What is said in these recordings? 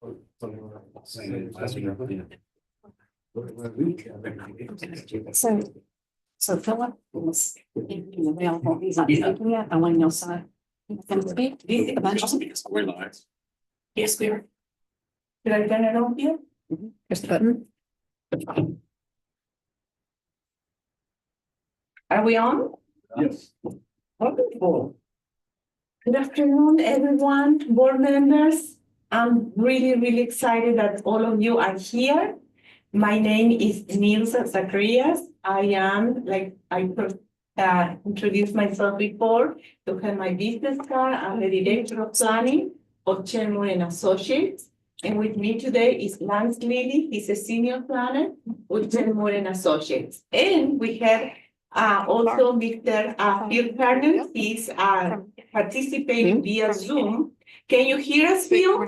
So Philip is available. He's not speaking yet. I want to know some. Can speak eventually. We're live. Yes, we are. Did I turn it on here? Press the button. Are we on? Yes. Wonderful. Good afternoon, everyone, board members. I'm really excited that all of you are here. My name is Nils Zacharias. I am, like I introduced myself before, to have my business card. I'm the director of planning of Chenmore and Associates. And with me today is Lance Lilly. He's a senior planner with Chenmore and Associates. And we have also Mr. Phil Carden. He's participating via Zoom. Can you hear us, Phil?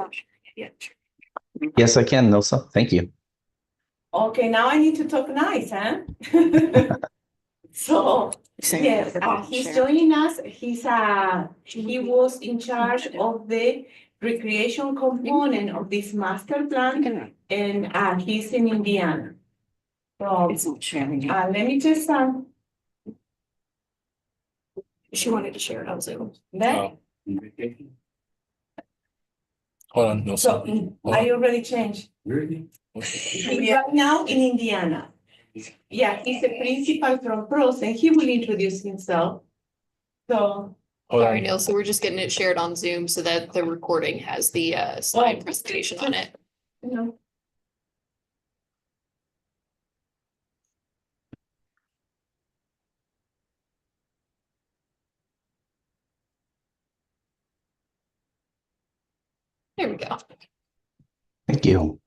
Yes, I can, Nilsa. Thank you. Okay, now I need to talk nice, huh? So, yes, he's joining us. He was in charge of the recreation component of this master plan, and he's in Indiana. So, let me just, She wanted to share it on Zoom. that, Hold on, no, so, I already changed. Really? He's right now in Indiana. Yeah, he's a principal from Pros, and he will introduce himself. So, Hold Sorry, on. Neil. So we're just getting it shared on Zoom so that the recording has the slide presentation on it. you know. There we go. Thank you.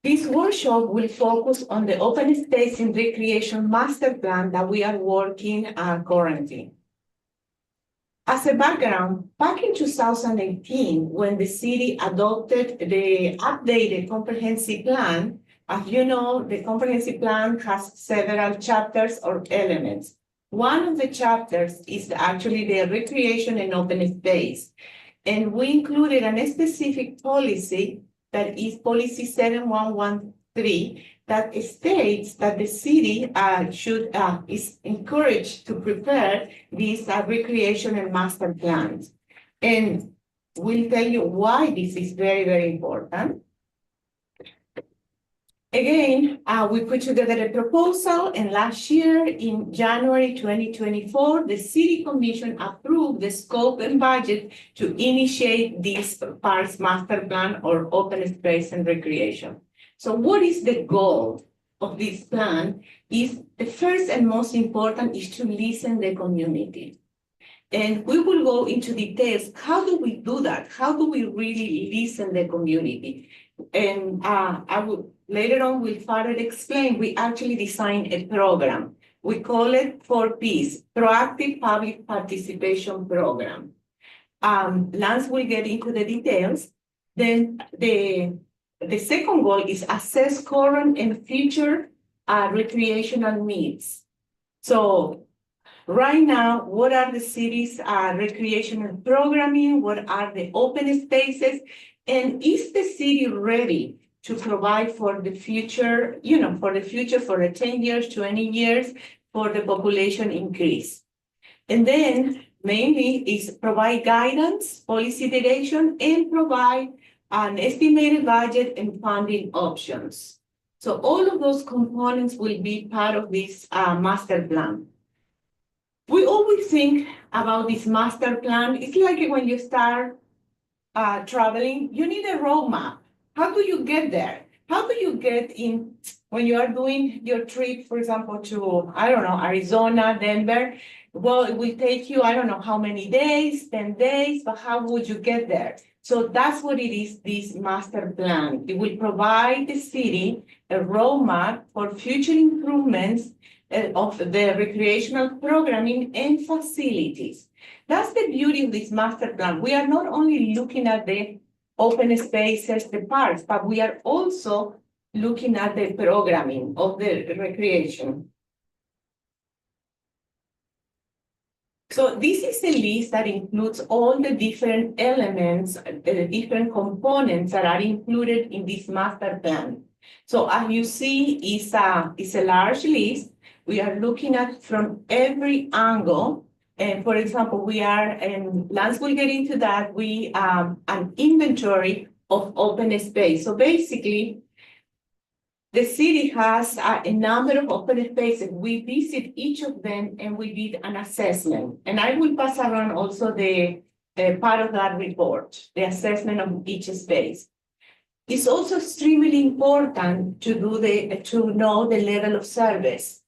This workshop will focus on the open space and recreation master plan that we are working currently. As a background, back in 2018, when the city adopted the updated comprehensive plan, as you know, the comprehensive plan has several chapters or elements. One of the chapters is actually the recreation and open space. And we included a specific policy that is policy 7113 that states that the city is encouraged to prepare these recreation and master plans. And we'll tell you why this is very important. Again, we put together a proposal, and last year in January 2024, the City Commission approved the scope and budget to initiate this parks master plan or open space and recreation. So what is the goal of this plan? Is the first and most important is to listen the community. And we will go into details. How do we do that? How do we really listen the community? And I will later on will further explain. We actually designed a program. We call it 4Ps, Proactive Public Participation Program. Lance will get into the details. Then the second goal is assess current and future recreational needs. So right now, what are the city's recreational programming? What are the open spaces? And is the city ready to provide for the future, for the 10 years, 20 years, for the population increase? And then mainly is provide guidance, policy direction, and provide an estimated budget and funding options. So all of those components will be part of this master plan. We always think about this master plan. It's like when you start traveling, you need a roadmap. How do you get there? How do you get in when you are doing your trip, for example, to, I don't know, Arizona, Denver? Well, it will take you, I don't know how many days, 10 days, but how would you get there? So that's what it is, this master plan. It will provide the city a roadmap for future improvements of the recreational programming and facilities. That's the beauty of this master plan. We are not only looking at the open spaces, the parks, but we are also looking at the programming of the recreation. So this is a list that includes all the different elements, the different components that are included in this master plan. So as you see, it's a large list. We are looking at from every angle. And for example, we are, and Lance will get into that, we an inventory of open space. So basically, the city has a number of open spaces. We visit each of them and we did an assessment. And I will pass around also the part of that report, the assessment of each space. It's also extremely important to know the level of service.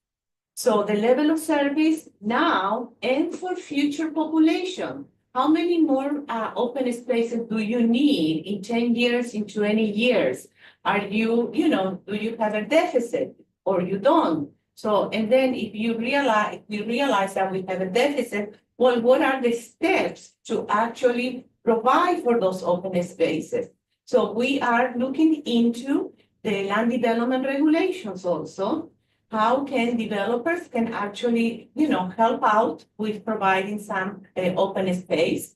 So the level of service now and for future population. How many more open spaces do you need in 10 years, in 20 years? Are do you have a deficit or you don't? So, and then if we realize that we have a deficit, well, what are the steps to actually provide for those open spaces? So we are looking into the land development regulations also. How can developers can actually, help out with providing some open space?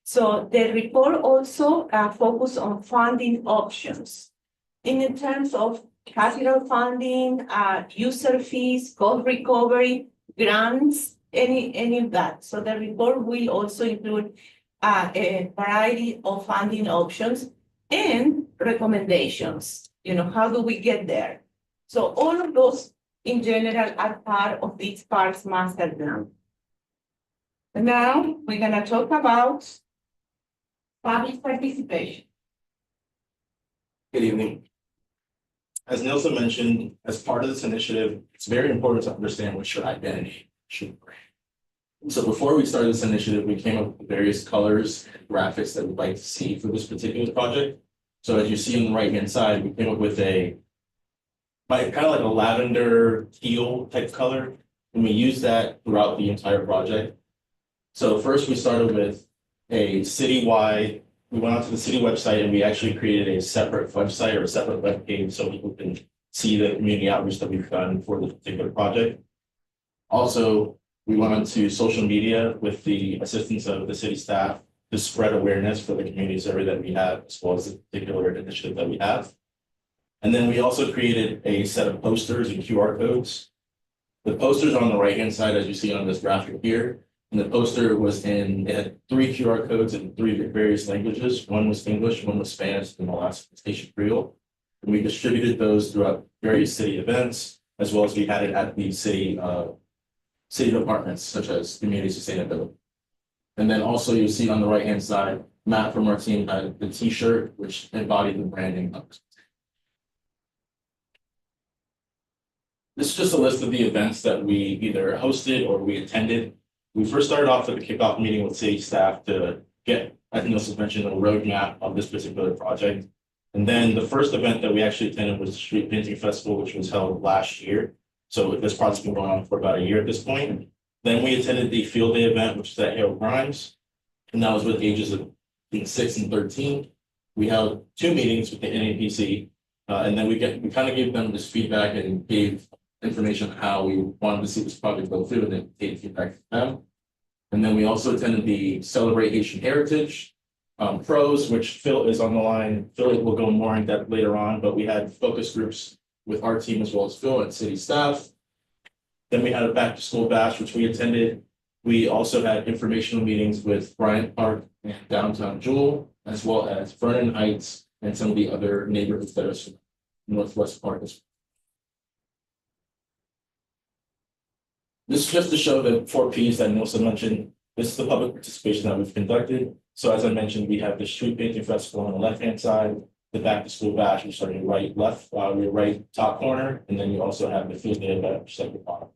So the report also focus on funding options in terms of capital funding, user fees, cost recovery, grants, any of that. So the report will also include a variety of funding options and recommendations. How do we get there? So all of those in general are part of this parks master plan. And now we're gonna talk about public participation. Good evening. As Nilsa mentioned, as part of this initiative, it's very important to understand what your identity should bring. So before we started this initiative, we came up with various colors and graphics that we'd like to see for this particular project. So as you see on the right-hand side, we came up with kind of like a lavender teal type color, and we use that throughout the entire project. So first we started with a citywide. We went onto the city website and we actually created a separate website or a separate web page so people can see the community outreach that we've done for this particular project. Also, we went onto social media with the assistance of the city staff to spread awareness for the community survey that we have, as well as the particular initiative that we have. And then we also created a set of posters and QR codes. The posters are on the right-hand side, as you see on this graphic here. And the poster it had 3 QR codes in 3 various languages. One was English, one was Spanish, and the last was Haitian Creole. And we distributed those throughout various city events, as well as we had it at the city departments, such as community sustainability. And then also you see on the right-hand side, Matt from our team had the T-shirt, which embodied the branding of it. This is just a list of the events that we either hosted or we attended. We first started off with a kickoff meeting with city staff to get, I think this was mentioned, a roadmap of this particular project. And then the first event that we actually attended was the Street Painting Festival, which was held last year. So this project's been going on for about a year at this point. Then we attended the field day event, which is at Harold Grimes, and that was with ages of 6 and 13. We held 2 meetings with the NAPC, and then we kind of gave them this feedback and gave information on how we wanted to see this project go through, and then gave feedback from them. And then we also attended the Celebrate Haitian Heritage pros, which Phil is on the line. Phil will go more in depth later on, but we had focus groups with our team as well as Phil and city staff. Then we had a back to school bash, which we attended. We also had informational meetings with Bryant Park and Downtown Jewel, as well as Vernon Heights and some of the other neighborhoods that are Northwest Park. This is just to show the 4 Ps that Nilsa mentioned. This is the public participation that we've conducted. So as I mentioned, we have the Street Painting Festival on the left-hand side, the back to school bash, which started right top corner, and then you also have the field day event, which is at the bottom.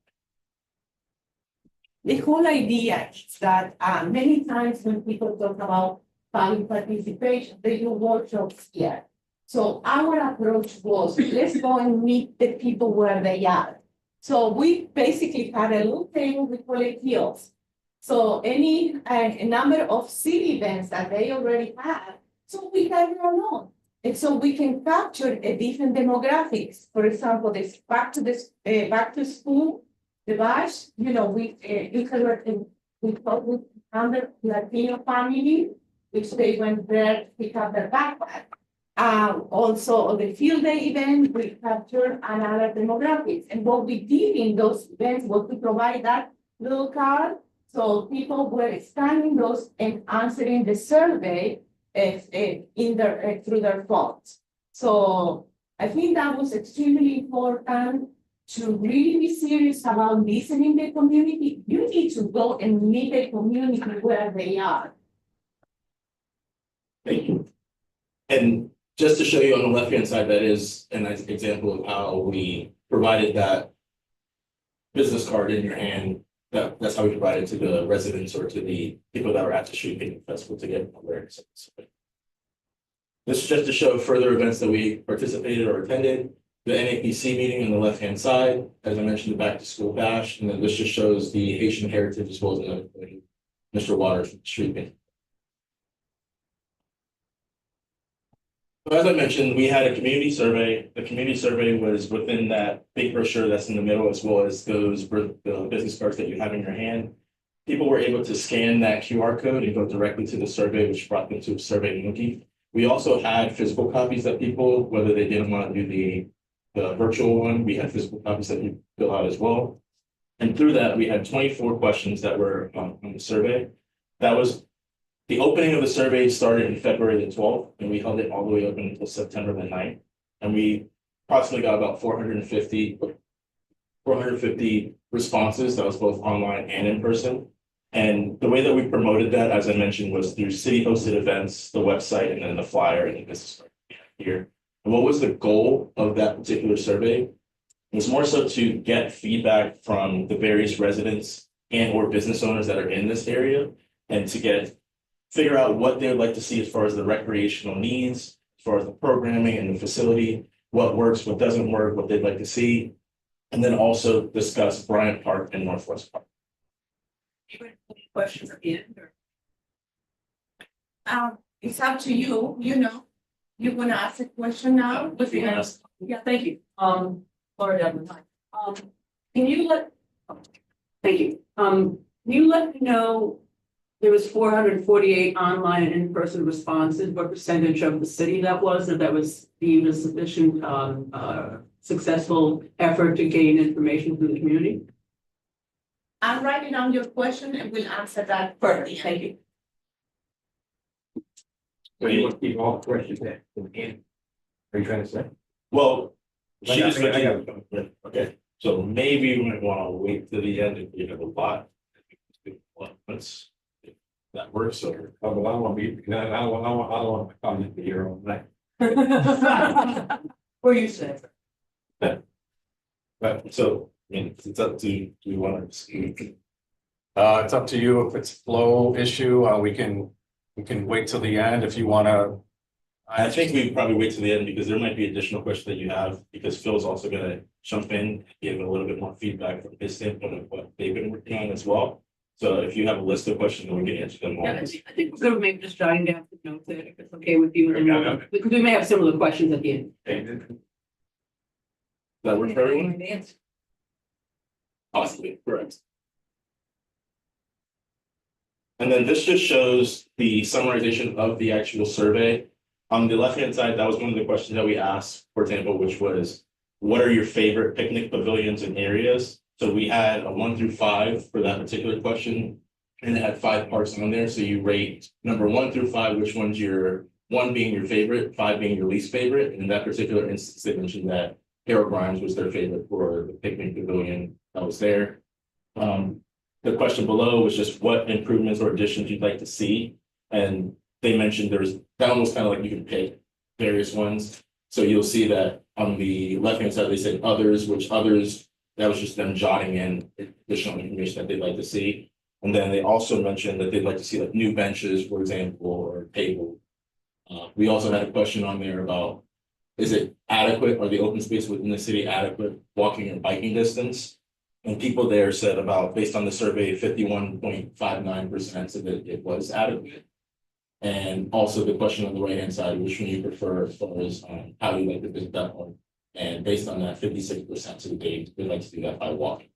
The whole idea is that many times when people talk about public participation, they do workshops here. So our approach was, let's go and meet the people where they are. So we basically had a little thing we call it kiosks. So a number of city events that they already have, so we have our own. And so we can capture a different demographics. For example, this back to school, the bash, you can we talked with another Latino family, which they went there to pick up their backpack. Also on the field day event, we captured another demographics. And what we did in those events was to provide that little card. So people were scanning those and answering the survey in their through their phones. So I think that was extremely important to really be serious about listening to the community. You need to go and meet the community where they are. Thank you. And just to show you on the left-hand side, that is a nice example of how we provided that business card in your hand. That's how we provided to the residents or to the people that were at the Street Painting Festival to get awareness. This is just to show further events that we participated or attended. The NAPC meeting on the left-hand side, as I mentioned, the Back to School Bash, and then this just shows the Haitian heritage as well as another thing, Mr. Waters from the Street Painting. So as I mentioned, we had a community survey. The community survey was within that big brochure that's in the middle, as well as those the business cards that you have in your hand. People were able to scan that QR code and go directly to the survey, which brought them to a survey monkey. We also had physical copies that people, whether they didn't want to do the virtual one, we had physical copies that you fill out as well. And through that, we had 24 questions that were on the survey. That was the opening of the survey started in February the 12th, and we held it all the way open until September the 9th. And we approximately got about 450 responses. That was both online and in person. And the way that we promoted that, as I mentioned, was through city hosted events, the website, and then the flyer and the business card here. And what was the goal of that particular survey? It was more so to get feedback from the various residents and or business owners that are in this area, and to figure out what they would like to see as far as the recreational needs, as far as the programming and the facility, what works, what doesn't work, what they'd like to see, and then also discuss Bryant Park and Northwest Park. Questions at the end? It's up to you, you're gonna ask a question now? Yeah, thank you. Laura Devlin. Can you thank you. Can you let me know, there was 448 online and in-person responses, what percentage of the city that was, if that was deemed a sufficient successful effort to gain information from the community? I'm writing down your question and we'll answer that further. Thank you. So you want to keep all the questions at the end? Are you trying to say? Well, she just I mentioned, okay, so maybe we might want to wait to the end and give it a lot. Let's, if that works, or. Oh, well, I want to be, I don't want to comment to your own night. Where you say? But so, I mean, it's up to, do we want to speak? It's up to you. If it's flow issue, we can wait till the end if you want to. I think we probably wait to the end because there might be additional questions that you have, because Phil's also gonna jump in, give a little bit more feedback from his standpoint of what they've been working on as well. So if you have a list of questions, then we can answer them all. Yeah, I think we're maybe just jotting down the notes there, if it's okay with you. And Yeah, then okay. because we may have similar questions at the end. That work for everyone? Possibly, correct. And then this just shows the summarization of the actual survey. On the left-hand side, that was one of the questions that we asked, for example, which was, what are your favorite picnic pavilions and areas? So we had a 1 through 5 for that particular question, and it had 5 parts on there. So you rate number 1 through 5, which one's your 1 being your favorite, 5 being your least favorite. And in that particular instance, they mentioned that Harold Grimes was their favorite for the picnic pavilion that was there. The question below was just what improvements or additions you'd like to see. And they mentioned that one was kind of like you can pick various ones. So you'll see that on the left-hand side, they said others, that was just them jotting in additional information that they'd like to see. And then they also mentioned that they'd like to see like new benches, for example, or table. We also had a question on there about, is it adequate, or the open space within the city adequate walking and biking distance? And people there said about, based on the survey, 51.59% said that it was adequate. And also the question on the right-hand side, which one you prefer as far as how you like to visit that one. And based on that, 56% said they'd like to do that by walking.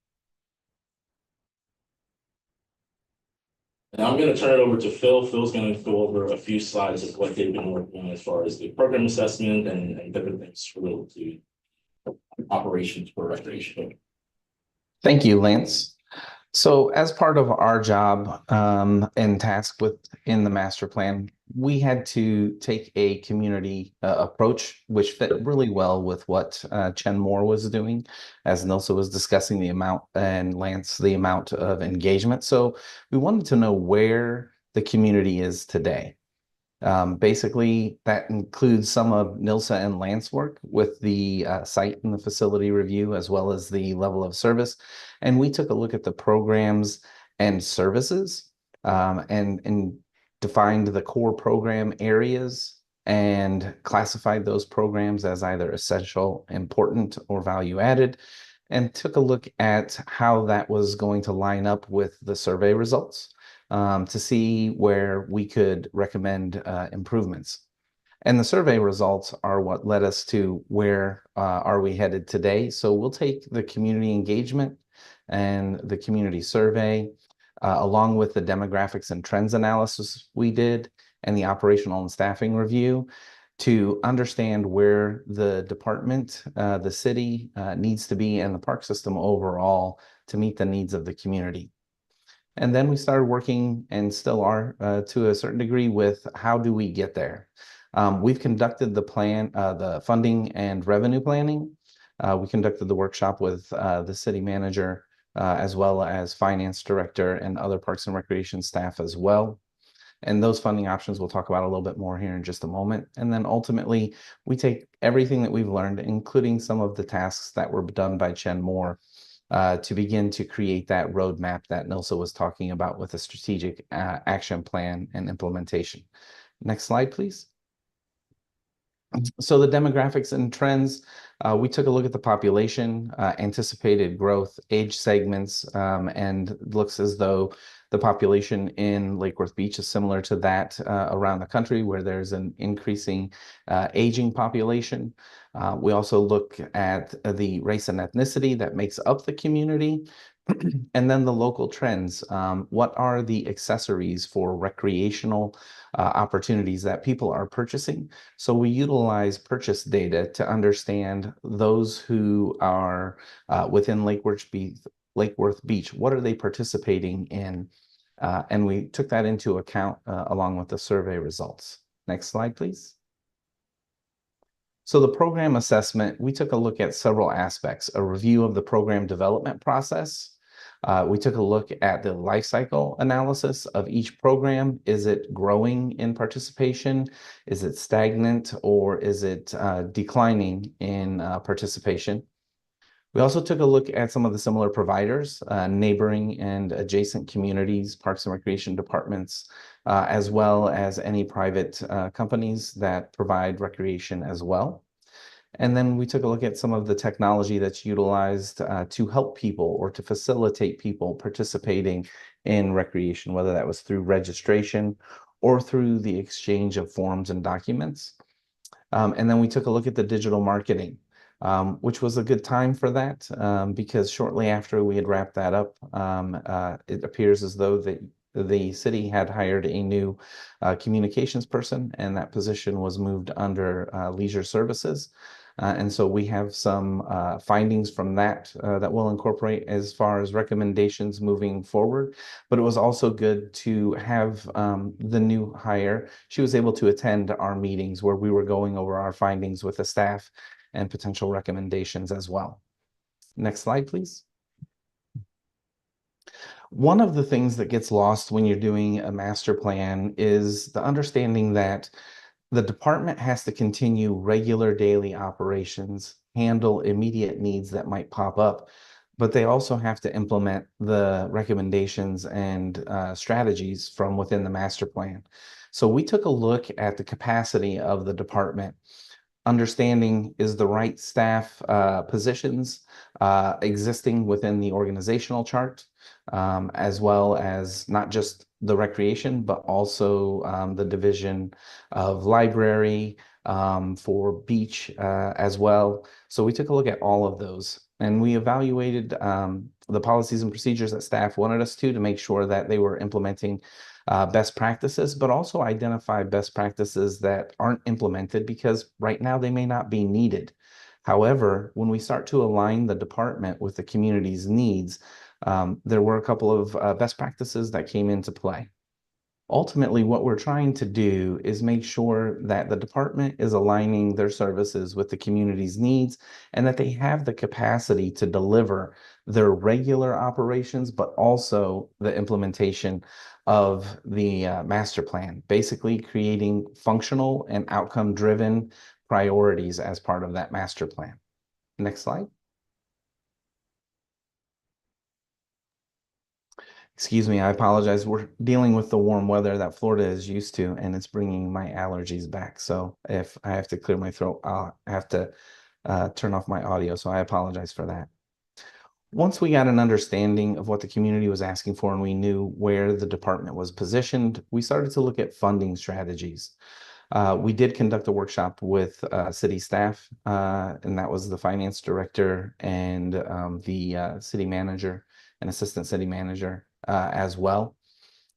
And I'm gonna turn it over to Phil. Phil's gonna go over a few slides of what they've been working on as far as the program assessment and different things related to operations for recreation. Thank you, Lance. So as part of our job and task within the master plan, we had to take a community approach, which fit really well with what Chen Moore was doing, as Nilsa was discussing the amount and Lance, the amount of engagement. So we wanted to know where the community is today. Basically, that includes some of Nilsa and Lance work with the site and the facility review, as well as the level of service. And we took a look at the programs and services and defined the core program areas and classified those programs as either essential, important, or value added, and took a look at how that was going to line up with the survey results to see where we could recommend improvements. And the survey results are what led us to where are we headed today. So we'll take the community engagement and the community survey along with the demographics and trends analysis we did and the operational and staffing review to understand where the department, the city needs to be and the park system overall to meet the needs of the community. And then we started working and still are to a certain degree with how do we get there. We've conducted the plan, the funding and revenue planning. We conducted the workshop with the city manager as well as finance director and other parks and recreation staff as well. And those funding options we'll talk about a little bit more here in just a moment. And then ultimately, we take everything that we've learned, including some of the tasks that were done by Chen Moore, to begin to create that roadmap that Nilsa was talking about with a strategic action plan and implementation. Next slide, please. So the demographics and trends, we took a look at the population, anticipated growth, age segments, and it looks as though the population in Lake Worth Beach is similar to that around the country where there's an increasing aging population. We also look at the race and ethnicity that makes up the community. And then the local trends. What are the accessories for recreational opportunities that people are purchasing? So we utilize purchase data to understand those who are within Lake Worth Beach. What are they participating in? And we took that into account along with the survey results. Next slide, please. So the program assessment, we took a look at several aspects, a review of the program development process. We took a look at the life cycle analysis of each program. Is it growing in participation? Is it stagnant or is it declining in participation? We also took a look at some of the similar providers, neighboring and adjacent communities, parks and recreation departments, as well as any private companies that provide recreation as well. And then we took a look at some of the technology that's utilized to help people or to facilitate people participating in recreation, whether that was through registration or through the exchange of forms and documents. And then we took a look at the digital marketing, which was a good time for that because shortly after we had wrapped that up, it appears as though the city had hired a new communications person and that position was moved under leisure services. And so we have some findings from that that we'll incorporate as far as recommendations moving forward. But it was also good to have the new hire. She was able to attend our meetings where we were going over our findings with the staff and potential recommendations as well. Next slide, please. One of the things that gets lost when you're doing a master plan is the understanding that the department has to continue regular daily operations, handle immediate needs that might pop up, but they also have to implement the recommendations and strategies from within the master plan. So we took a look at the capacity of the department, understanding is the right staff positions existing within the organizational chart, as well as not just the recreation, but also the division of library, for beach as well. So we took a look at all of those and we evaluated the policies and procedures that staff wanted us to make sure that they were implementing best practices, but also identify best practices that aren't implemented because right now they may not be needed. However, when we start to align the department with the community's needs, there were a couple of best practices that came into play. Ultimately, what we're trying to do is make sure that the department is aligning their services with the community's needs and that they have the capacity to deliver their regular operations, but also the implementation of the master plan, basically creating functional and outcome-driven priorities as part of that master plan. Next slide. Excuse me, I apologize. We're dealing with the warm weather that Florida is used to, and it's bringing my allergies back. So if I have to clear my throat, I'll have to turn off my audio. So I apologize for that. Once we got an understanding of what the community was asking for and we knew where the department was positioned, we started to look at funding strategies. We did conduct a workshop with city staff, and that was the finance director and the city manager and assistant city manager as well.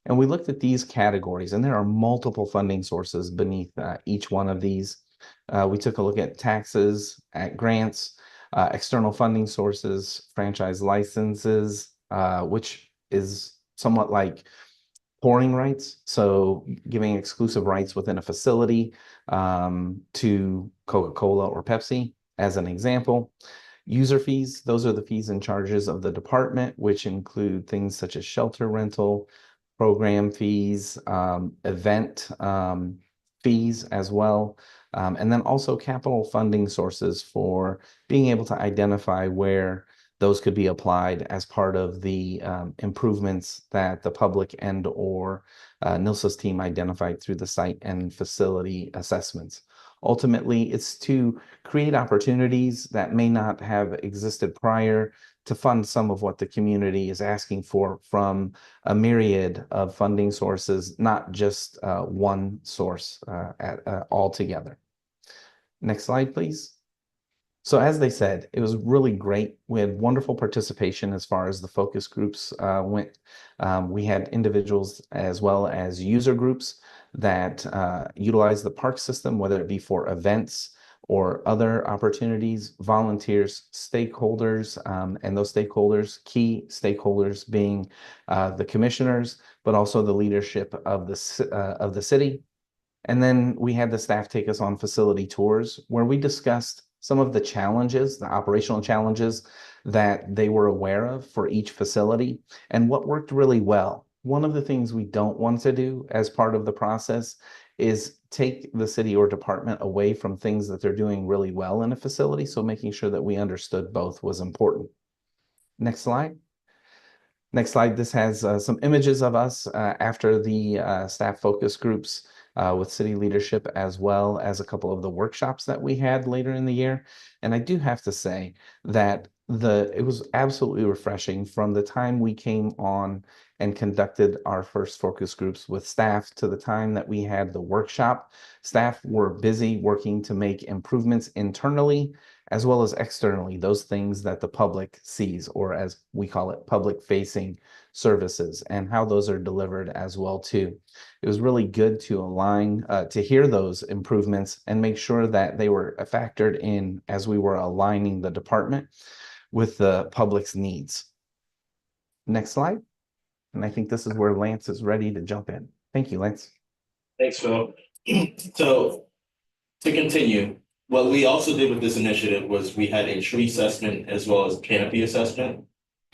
And we looked at these categories, and there are multiple funding sources beneath each one of these. We took a look at taxes, at grants, external funding sources, franchise licenses, which is somewhat like pouring rights, so giving exclusive rights within a facility to Coca-Cola or Pepsi, as an example. User fees, those are the fees and charges of the department, which include things such as shelter rental, program fees, event fees as well, and then also capital funding sources for being able to identify where those could be applied as part of the improvements that the public and or NILSA's team identified through the site and facility assessments. Ultimately, it's to create opportunities that may not have existed prior to fund some of what the community is asking for from a myriad of funding sources, not just one source altogether. Next slide, please. So as they said, it was really great. We had wonderful participation as far as the focus groups went. We had individuals as well as user groups that utilize the park system, whether it be for events or other opportunities, volunteers, stakeholders, and those stakeholders, key stakeholders being the commissioners, but also the leadership of the city. And then we had the staff take us on facility tours where we discussed some of the challenges, the operational challenges that they were aware of for each facility and what worked really well. One of the things we don't want to do as part of the process is take the city or department away from things that they're doing really well in a facility. So making sure that we understood both was important. Next slide. Next slide. This has some images of us after the staff focus groups with city leadership, as well as a couple of the workshops that we had later in the year. And I do have to say that it was absolutely refreshing from the time we came on and conducted our first focus groups with staff to the time that we had the workshop. Staff were busy working to make improvements internally as well as externally, those things that the public sees, or as we call it, public facing services, and how those are delivered as well too. It was really good to align, to hear those improvements and make sure that they were factored in as we were aligning the department with the public's needs. Next slide. And I think this is where Lance is ready to jump in. Thank you, Lance. Thanks, Phil. So to continue, what we also did with this initiative was we had a tree assessment as well as canopy assessment.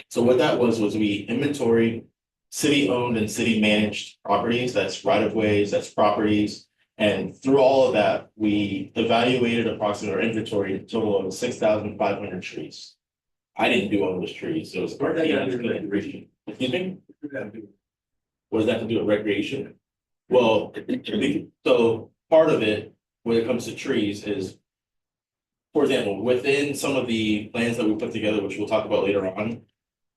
So what that was we inventoried city-owned and city-managed properties, that's right-of-ways, that's properties. And through all of that, we evaluated approximately or inventoried a total of 6,500 trees. I didn't do all those trees, so it's recreation. Excuse me? What does that have to do with recreation? Well, so part of it, when it comes to trees, is, for example, within some of the plans that we put together, which we'll talk about later on,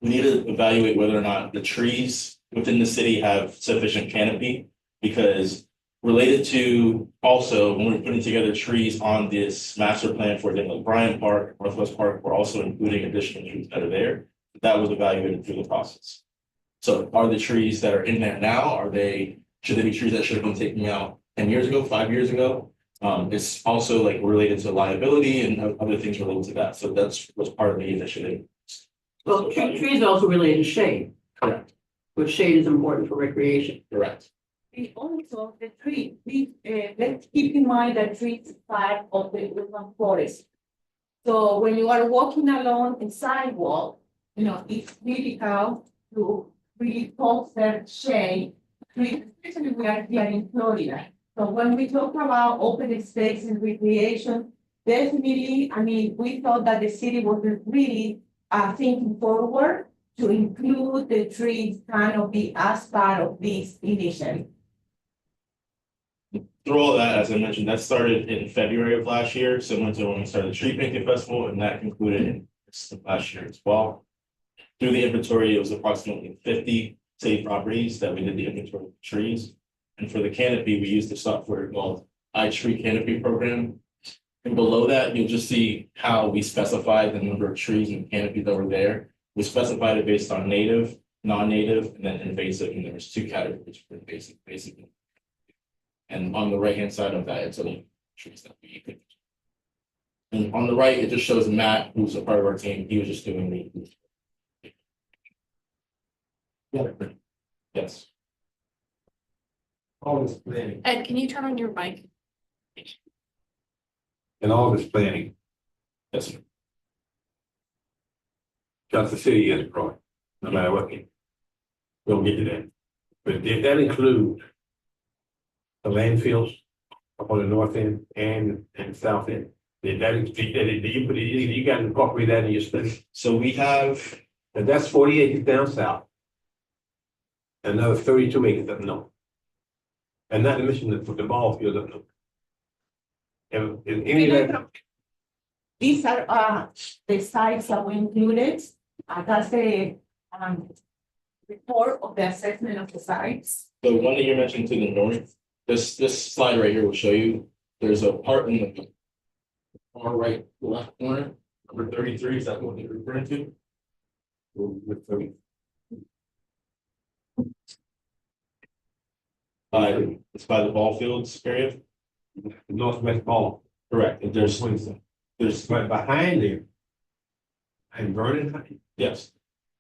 we need to evaluate whether or not the trees within the city have sufficient canopy, because Related to also, when we're putting together trees on this master plan, for example, Bryant Park, Northwest Park, we're also including additional trees that are there. That was evaluated through the process. So are the trees that are in there now, should they be trees that should have been taken out 10 years ago, 5 years ago? It's also like related to liability and other things related to that. So that's what's part of the initiative. Well, trees also related to shade, Correct, which shade is important for recreation. correct. And also the tree, let's keep in mind that trees is part of the urban forest. So when you are walking along a sidewalk, it's critical to really foster shade. Trees, especially we are here in Florida. So when we talk about open space and recreation, definitely, we thought that the city was really thinking forward to include the trees canopy as part of this initiative. Through all that, as I mentioned, that started in February of last year, similar to when we started the Tree Painting Festival, and that concluded in last year as well. Through the inventory, it was approximately 50 city properties that we did the inventory of trees. And for the canopy, we used the software called iTree Canopy Program. And below that, you'll just see how we specified the number of trees and canopy that were there. We specified it based on native, non-native, and then invasive, and there was 2 categories for invasive, basically. And on the right-hand side of that, it's a trees that we picked. And on the right, it just shows Matt, who's a part of our team. He was just doing the. Yeah. Yes. All this planning, Ed, can you turn on your mic? and all this planning, Yes, sir. just the city is growing, no matter what. We'll get to that. But did that include the landfills up on the north end and south end? Did you got to incorporate that in your study? So we have, And that's 40 acres down south. Another 32 acres up north. And not to mention the ball field up north. And any of that, These are the sites that we included. That's the report of the assessment of the sites. the one that you're mentioning to the north, this slide right here will show you, there's a part in the far right left corner, number 33, is that what you're referring to? with the It's by the ball fields area, northwest ball. correct, and there's, But behind there, and Vernon Heights, yes,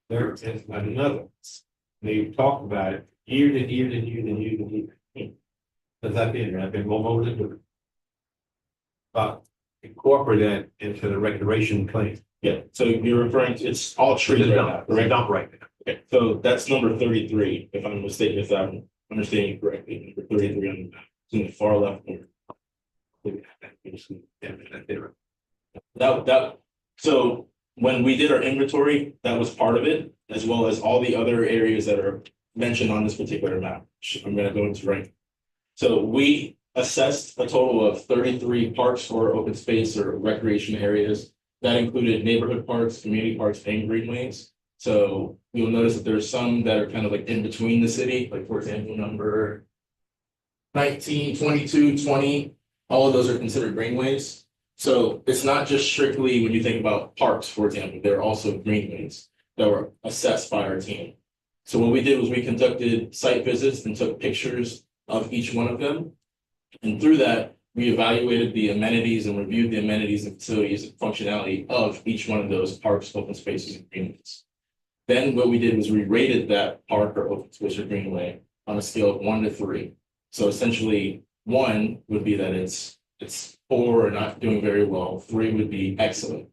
there is another. They've talked about it years and years and years and years and years. Since I've been more into it. But incorporate that into the recreation plan. yeah, so you're referring to, it's all trees right now, It's correct? dump right now. Okay, so that's number 33, if I'm mistaken, if I'm understanding you correctly, number 33 on the map, it's in the far left corner. So when we did our inventory, that was part of it, as well as all the other areas that are mentioned on this particular map, which I'm gonna go into right now. So we assessed a total of 33 parks or open space or recreation areas. That included neighborhood parks, community parks, and greenways. So you'll notice that there's some that are kind of like in between the city, like for example, number 19, 22, 20, all of those are considered greenways. So it's not just strictly when you think about parks, for example, there are also greenways that were assessed by our team. So what we did was we conducted site visits and took pictures of each one of them. And through that, we evaluated the amenities and reviewed the amenities and facilities and functionality of each one of those parks, open spaces, and greenways. Then what we did was we rated that park or open space or greenway on a scale of 1 to 3. So essentially, 1 would be that it's poor or not doing very well. 3 would be excellent.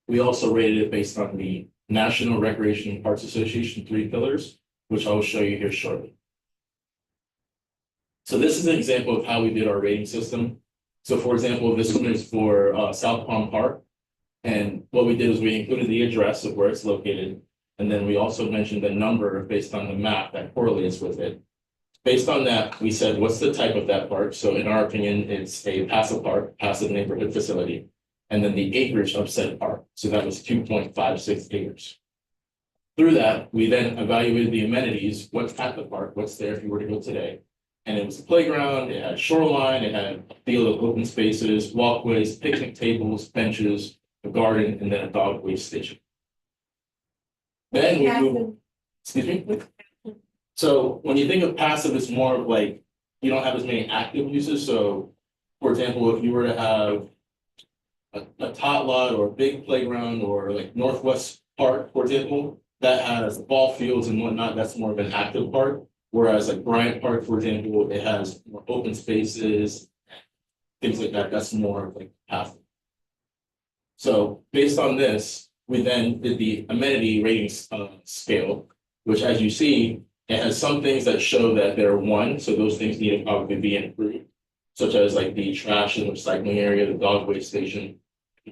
We also rated it based on the National Recreation and Parks Association 3 pillars, which I will show you here shortly. So this is an example of how we did our rating system. So for example, this one is for South Palm Park. And what we did was we included the address of where it's located. And then we also mentioned the number based on the map that correlates with it. Based on that, we said, what's the type of that park? So in our opinion, it's a passive park, passive neighborhood facility. And then the acreage of said park. So that was 2.56 acres. Through that, we then evaluated the amenities, what's at the park, what's there if you were to go today. And it was a playground, it had a shoreline, it had a field of open spaces, walkways, picnic tables, benches, a garden, and then a dog waste station. Then we move, excuse me? So when you think of passive, it's more of like, you don't have as many active uses, so for example, if you were to have a tot lot or a big playground or like Northwest Park, for example, that has ball fields and whatnot, that's more of an active park. Whereas like Bryant Park, for example, it has more open spaces, things like that, that's more of like passive. So based on this, we then did the amenity rating scale, which as you see, it has some things that show that they're 1, so those things need to probably be improved, such as like the trash and recycling area, the dog waste station.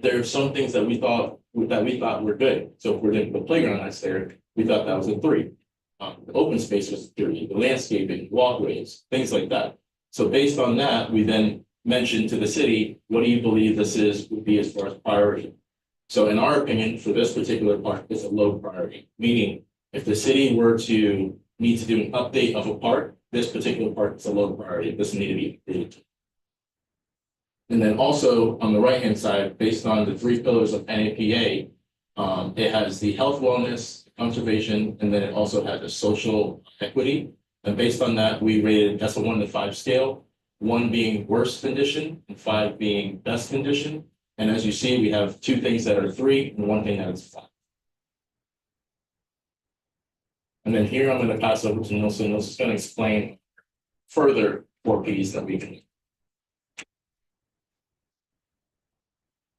There are some things that we thought were good. So for example, the playground that's there, we thought that was a 3. The open space was a 3, the landscaping, walkways, things like that. So based on that, we then mentioned to the city, what do you believe this would be as far as priority? So in our opinion, for this particular park, it's a low priority, meaning if the city were to need to do an update of a park, this particular park is a low priority. It doesn't need to be updated. And then also on the right-hand side, based on the 3 pillars of NAPA, it has the health, wellness, conservation, and then it also has a social equity. And based on that, we rated, that's a 1 to 5 scale, 1 being worst condition and 5 being best condition. And as you see, we have 2 things that are 3 and 1 thing that is 5. And then here I'm going to pass over to Nelson. Nelson's going to explain further 4 Ps that we can.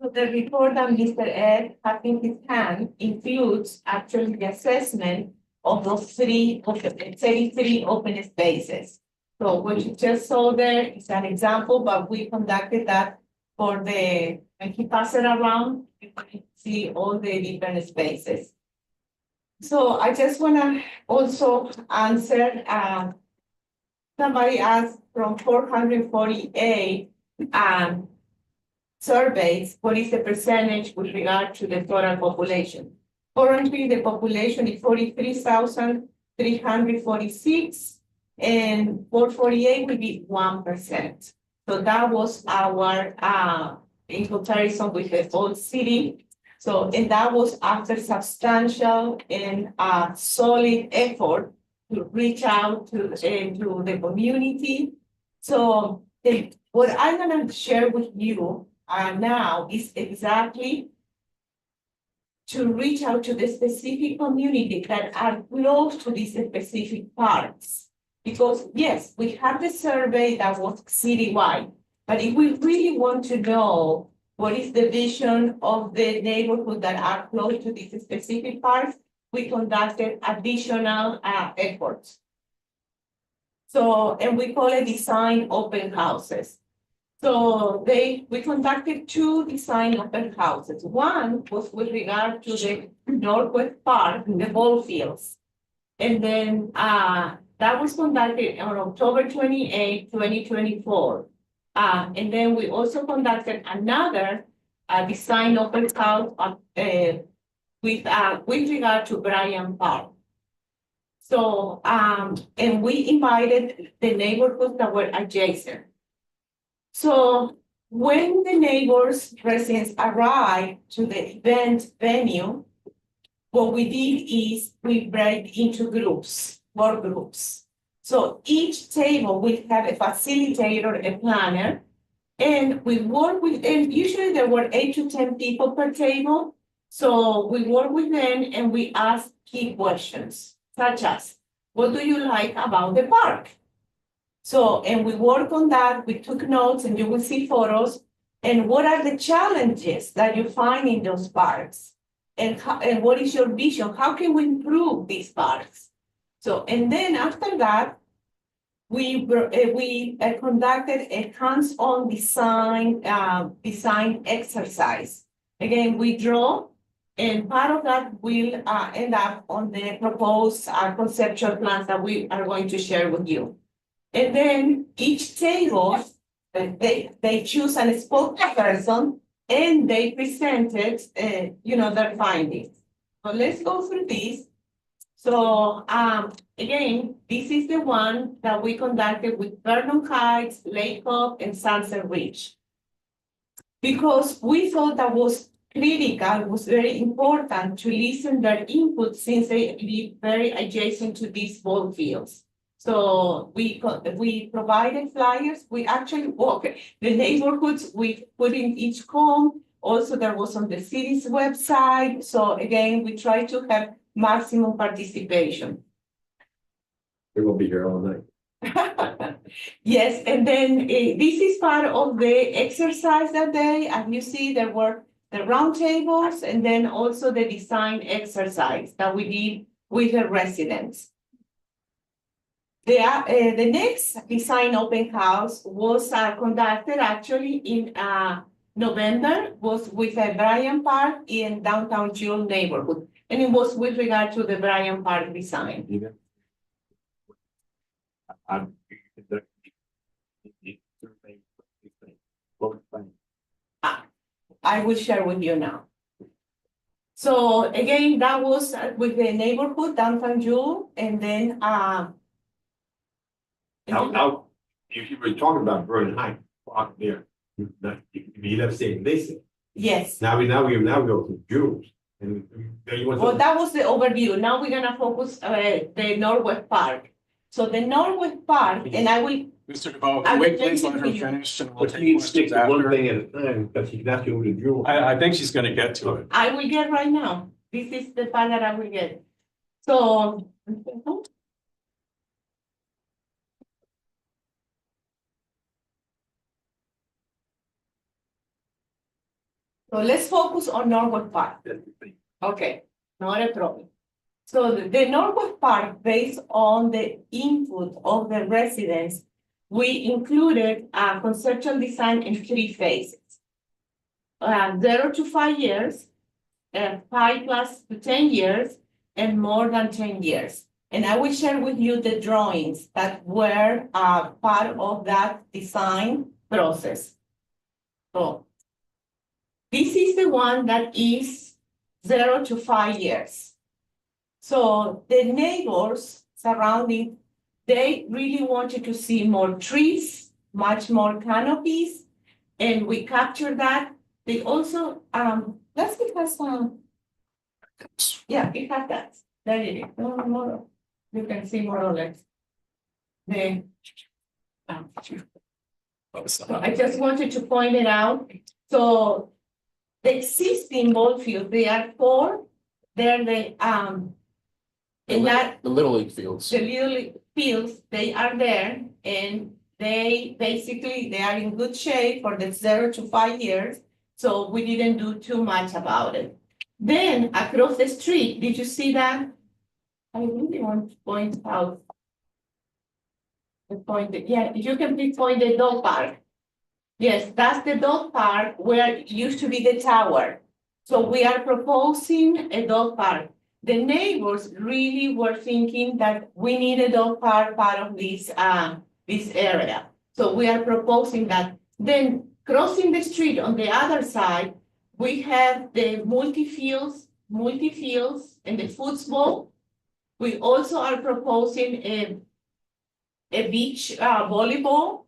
So the report that Mr. Ed has in his hand includes actually the assessment of those 33 open spaces. So what you just saw there is an example, but we conducted that for when he passed it around, you can see all the different spaces. So I just wanna also answer, somebody asked from 448, surveys, what is the percentage with regard to the total population? Currently, the population is 43,346, and 448 will be 1%. So that was our, in comparison with the whole city. So, and that was after substantial and solid effort to reach out to the community. So what I'm gonna share with you now is exactly to reach out to the specific community that are close to these specific parks. Because yes, we have the survey that was citywide, but if we really want to know what is the vision of the neighborhood that are close to these specific parks, we conducted additional efforts. So, and we call it design open houses. So we conducted 2 design open houses. One was with regard to the Northwest Park, the ball fields. And then that was conducted on October 28, 2024. And then we also conducted another design open house with regard to Bryant Park. So, and we invited the neighborhoods that were adjacent. So when the neighbors, residents arrived to the event venue, what we did is we break into groups, work groups. So each table will have a facilitator, a planner, and we work with, and usually there were 8 to 10 people per table. So we work with them and we ask key questions, such as, what do you like about the park? So, and we work on that, we took notes and you will see photos. And what are the challenges that you find in those parks? And what is your vision? How can we improve these parks? So, and then after that, we conducted a hands-on design exercise. Again, we draw, and part of that will end up on the proposed conceptual plans that we are going to share with you. And then each table, they choose a spokesperson and they presented, their findings. So let's go through this. So, again, this is the one that we conducted with Vernon Heights, Lake Hope, and Sunset Ridge. Because we thought that was critical, was very important to listen their input since they live very adjacent to these ball fields. So we provided flyers, we actually walked the neighborhoods, we put in each home. Also, there was on the city's website. So again, we try to have maximum participation. We're gonna be here all night. Yes, and then this is part of the exercise that day. As you see, there were the round tables and then also the design exercise that we did with the residents. The next design open house was conducted actually in November, was with a Bryant Park in downtown Jewel neighborhood. And it was with regard to the Bryant Park design. I will share with you now. So again, that was with the neighborhood downtown Jewel, and then Now, if you were talking about Vernon Heights, out there, you never said they said. yes. Now we go to Jules. And then you want. Well, that was the overview. Now we're gonna focus the Northwest Park. So the Northwest Park, and I will, Mr. DeVoe, I will wait, please listen let to her you. finish and we'll But take you need to stick questions to one after. thing at a time, because he's not going to Jules. I think she's gonna get to it. I will get right now. This is the part that I will get. So. So let's focus on Northwest Park. Okay, not a problem. So the Northwest Park, based on the input of the residents, we included a conceptual design in 3 phases. 0 to 5 years, 5 plus to 10 years, and more than 10 years. And I will share with you the drawings that were part of that design process. So this is the one that is 0 to 5 years. So the neighbors surrounding, they really wanted to see more trees, much more canopies, and we captured that. They also, let's give us some. Yeah, it has that. There it is. No, more. You can see more or less. The. So I just wanted to point it out. So the existing ball field, they are 4. They're the and that The Little League fields. the little fields, they are there and they basically, they are in good shape for the 0 to 5 years. So we didn't do too much about it. Then across the street, did you see that? I really want to point out. The point, yeah, you can please point the dog park. Yes, that's the dog park where it used to be the tower. So we are proposing a dog park. The neighbors really were thinking that we need a dog park part of this area. So we are proposing that. Then crossing the street on the other side, we have the multi-fields and the football. We also are proposing a beach volleyball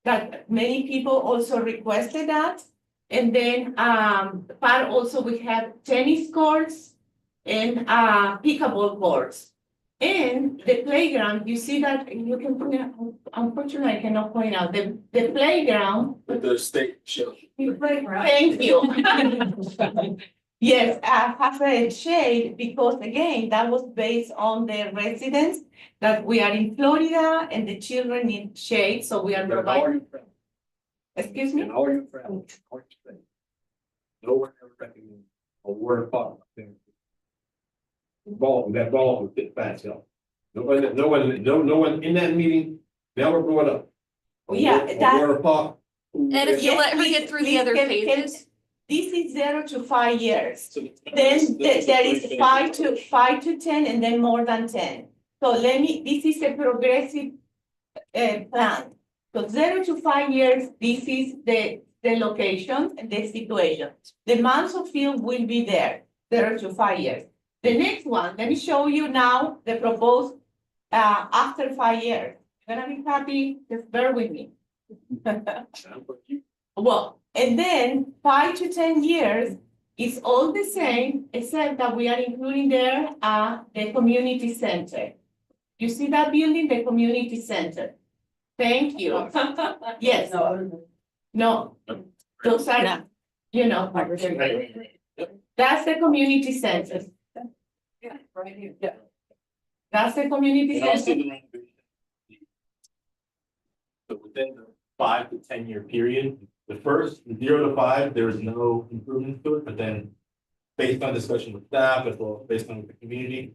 that many people also requested that. And then part also we have tennis courts and pickleball courts. And the playground, you see that you can put it, unfortunately, I cannot point out the playground. With the state show. Thank you. Yes, has a shade because again, that was based on the residents that we are in Florida and the children need shade, so we are providing. Excuse me? And all your friends, no one ever recommends a word park. That ball was fit fast, y'all. No one in that meeting never brought up. Yeah, A word park. And if you let her get through the other phases. This is 0 to 5 years. Then there is 5 to 10 and then more than 10. So this is a progressive plan. So 0 to 5 years, this is the location and the situation. The Manso field will be there, 0 to 5 years. The next one, let me show you now the proposed, after 5 years. You're gonna be happy, just bear with me. Well, and then 5 to 10 years is all the same, except that we are including there, the community center. You see that building, the community center? Thank you. Yes, no, those are, you know, that's the community center. Yeah, right here, yeah. That's the community And also center. the renovation. So within the 5 to 10 year period, the first 0 to 5, there is no improvement to it, but then. Based on discussion with staff, as well, based on the community,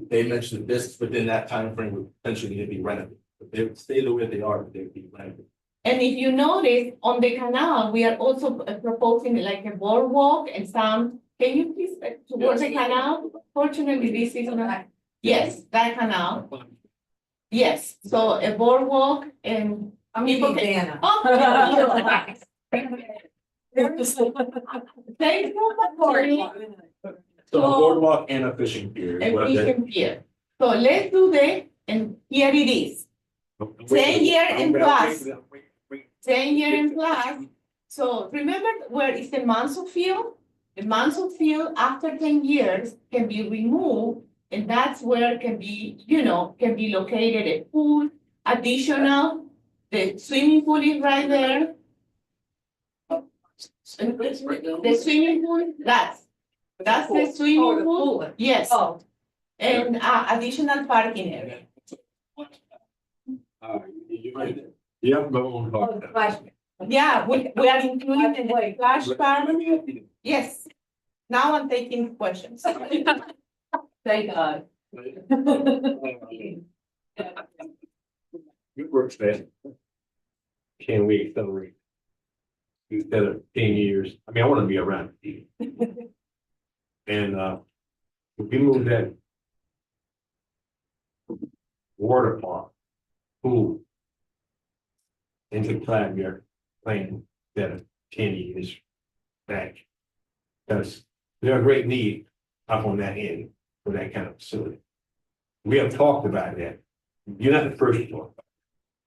they mentioned that this within that time frame would potentially need to be renovated. But they would stay the way they are, but they would be renovated. And if you notice, on the canal, we are also proposing like a boardwalk and some, can you please, towards the canal? Fortunately, this is not, yes, that canal, yes, so a boardwalk and. I'm People meeting can- Dana. Oh, thank you for So a boardwalk and a fishing pier. is what a they're- vision here. So let's do that, and here it is, 10 year and plus. 10 year and plus. So remember where is the Mansell field? The Mansell field after 10 years can be removed, and that's where can be, you know, can be located a pool, additional, the swimming pool is right there. The swimming pool, that's the swimming pool, yes, Oh, and additional parking area. Yeah, go on. oh, the flash. Yeah, we are including the flash pad, Let me ask you yes. Now I'm taking questions. Thank God. Good work, Stan. Can we accelerate? Instead of 10 years, I mean, I wanna be around. And, if we move that water park, pool into 5 year plan instead of 10 years back. Because there's a great need up on that end for that kind of facility. We have talked about that. You're not the first to talk about it.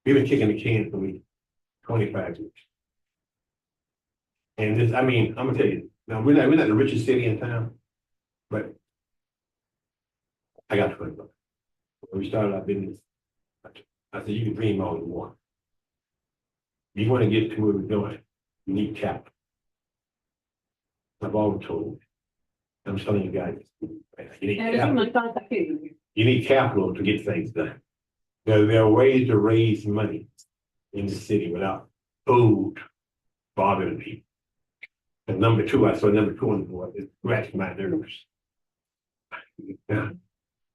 We've been kicking the can for 25 years. And this, I mean, I'm gonna tell you, now, we're not the richest city in town, but I got $20. When we started our business, I said, you can dream all you want. You wanna get to where we're going, you need capital. I've always told, I'm telling you guys, you need And capital. my contact you. You need capital to get things done. There are ways to raise money in the city without food bothering people. And number two, I saw number 2 on the board, it scratched my nerves. Now,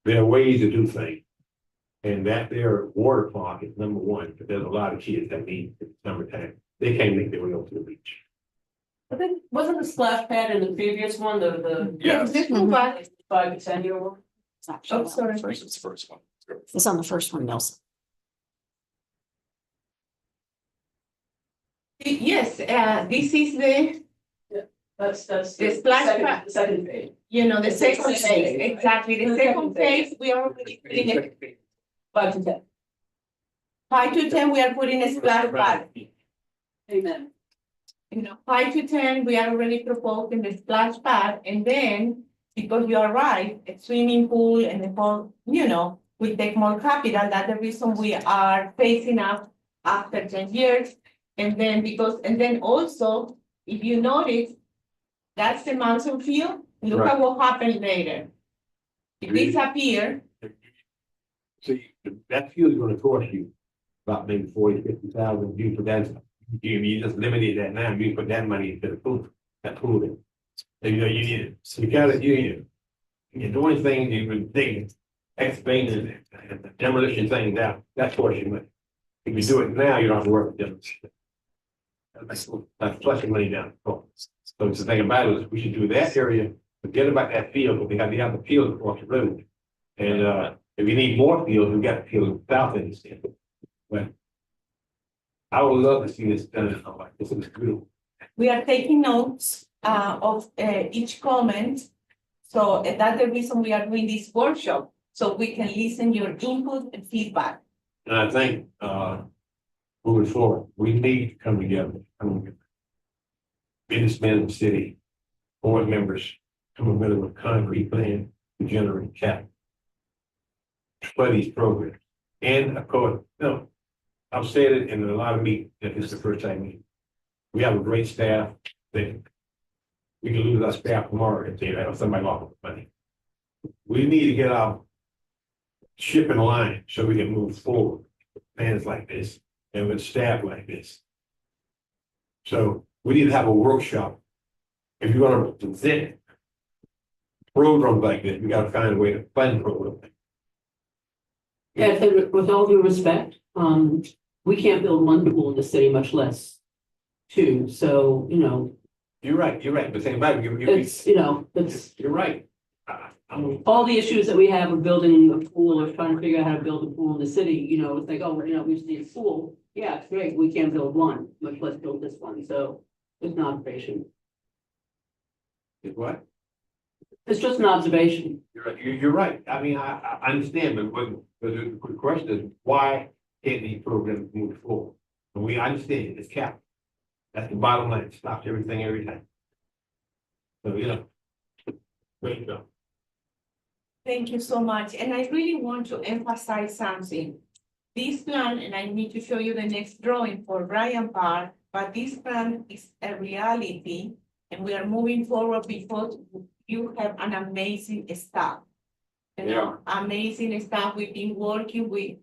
there are ways to do things. And that their water park is number one, but there's a lot of kids that need it summertime. They can't make their way up to the beach. I think, wasn't the splash pad in the previous one, the Yes, this one, but, 5 to 10 year one? oh, sorry. First one. It's on the first one, Nelson. Yes, this is the, That's The splash pad. The second phase. you know, the The second second phase, phase. exactly, the The second second phase. phase, we are already putting it, 5 to 10. 5 to 10, we are putting a splash pad. Amen. You know, 5 to 10, we are already proposing the splash pad, and then, because you are right, a swimming pool and the whole, you know, we take more capital, that's the reason we are phasing up after 10 years. And then because, and then also, if you notice, that's the Mansell field, look at what happened later. It disappeared, See, that field's gonna cost you about maybe 40,000-50,000, you put that, you just limited that now, you put that money into the pool, that pool. And you know, you need it, so you gotta, you're doing things, you've been digging, excavating, and demolition things down, that's cost you money. If you do it now, you don't have to work with demolition. That's flushing money down. So the thing about it is, we should do that area, forget about that field, but we have the other field across the road. And, if you need more fields, we got fields south in the state. But I would love to see this done, I'm like, this is beautiful. we are taking notes of each comment. So and that's the reason we are doing this workshop, so we can listen your input and feedback. And I think, moving forward, we need to come together. Businessmen in the city, board members, come up with a concrete plan to generate capital for these programs. And of course, no, I've said it in a lot of meetings, that this is the first time meeting. We have a great staff that we can lose our staff tomorrow if they have somebody off with money. We need to get our ship in line so we can move forward with plans like this and with staff like this. So we need to have a workshop. If you're gonna present programs like this, we gotta find a way to fund programs. Yeah, so with all due respect, we can't build one pool in the city, much less two, so, you know, You're right, but think about it, it's, you know, it's. you're right. All the issues that we have with building a pool or trying to figure out how to build a pool in the city, you know, it's like, oh, you know, we just need a pool. Yeah, it's great, we can't build one, much less build this one, so it's an observation. What? It's just an observation. You're right, you're right, I mean, I understand, but the question is, why can't these programs move forward? And we understand it's capped. That's the bottom line, it stops everything every time. So, you know. Great job. Thank you so much, and I really want to emphasize something. This plan, and I need to show you the next drawing for Ryan Park, but this plan is a reality, and we are moving forward because you have an amazing staff. You know, amazing staff. We've been working with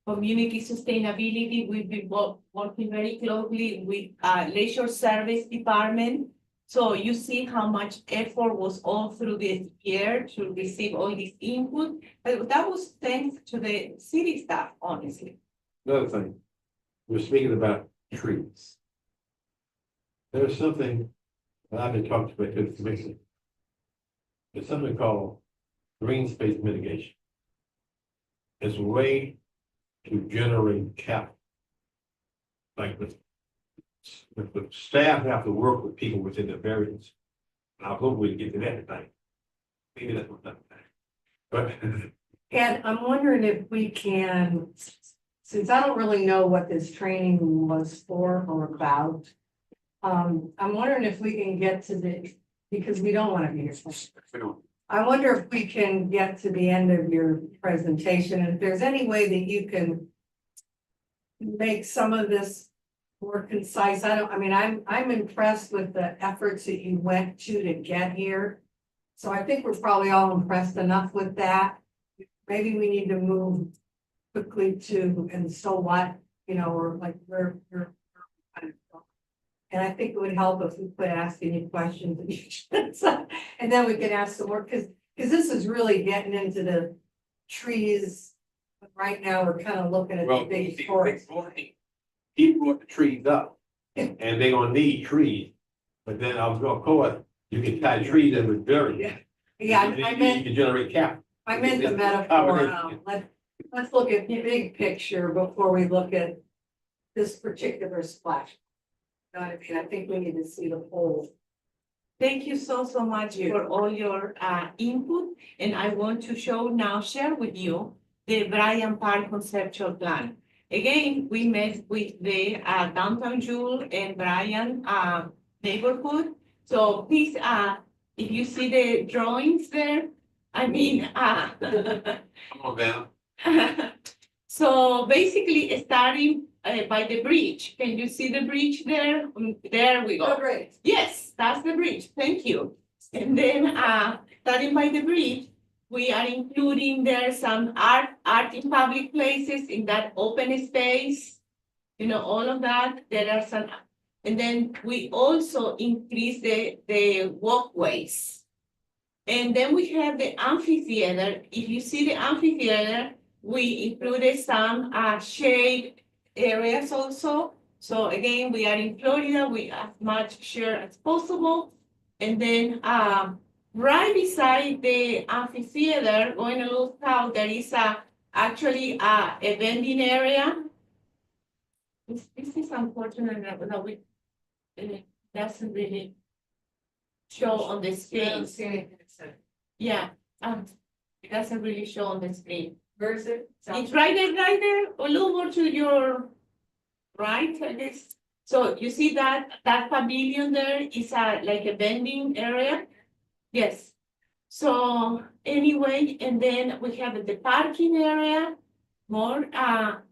community sustainability. We've been working very closely with leisure service department. So you see how much effort was all through this year to receive all this input. But that was thanks to the city staff, honestly. Another thing, we're speaking about trees. There's something that I've been talking about to the commission. There's something called green space mitigation. It's a way to generate capital. Like the staff have to work with people within the variance. I hope we get to that tonight. Maybe that's what that. But And I'm wondering if we can, since I don't really know what this training was for or about. I'm wondering if we can get to the, because we don't want to be here. I wonder if we can get to the end of your presentation, and if there's any way that you can make some of this more concise. I'm impressed with the efforts that you went to get here. So I think we're probably all impressed enough with that. Maybe we need to move quickly to, and so what, you know, or like where and I think it would help if we quit asking you questions and then we can ask some more, because this is really getting into the trees. Right now, we're kind of looking at the big forest. He brought the trees up, and they're gonna need trees. But then I was gonna call it, you can tie trees in with dirt. Yeah, I meant. You can generate capital. I meant the metaphor, let's look at the big picture before we look at this particular splash. You know what I mean? I think we need to see the whole. Thank you so much for all your input, and I want to share with you the Bryan Park conceptual plan. Again, we met with the downtown Jewel and Bryan neighborhood. So please, if you see the drawings there, I mean, Come on down. so basically starting by the bridge. Can you see the bridge there? There we go. Oh, great. Yes, that's the bridge. Thank you. And then starting by the bridge, we are including there some art in public places in that open space. You know, all of that. There are some, and then we also increase the walkways. And then we have the amphitheater. If you see the amphitheater, we included some shade areas also. So again, we are in Florida, we as much share as possible. And then right beside the amphitheater, going a little south, there is actually a vending area. This is unfortunate that it doesn't really show on the screen. Yeah, it doesn't really show on the screen. Where is it? It's right there, a little more to your right, I guess. So you see that pavilion there is like a vending area? Yes. So anyway, and then we have the parking area more,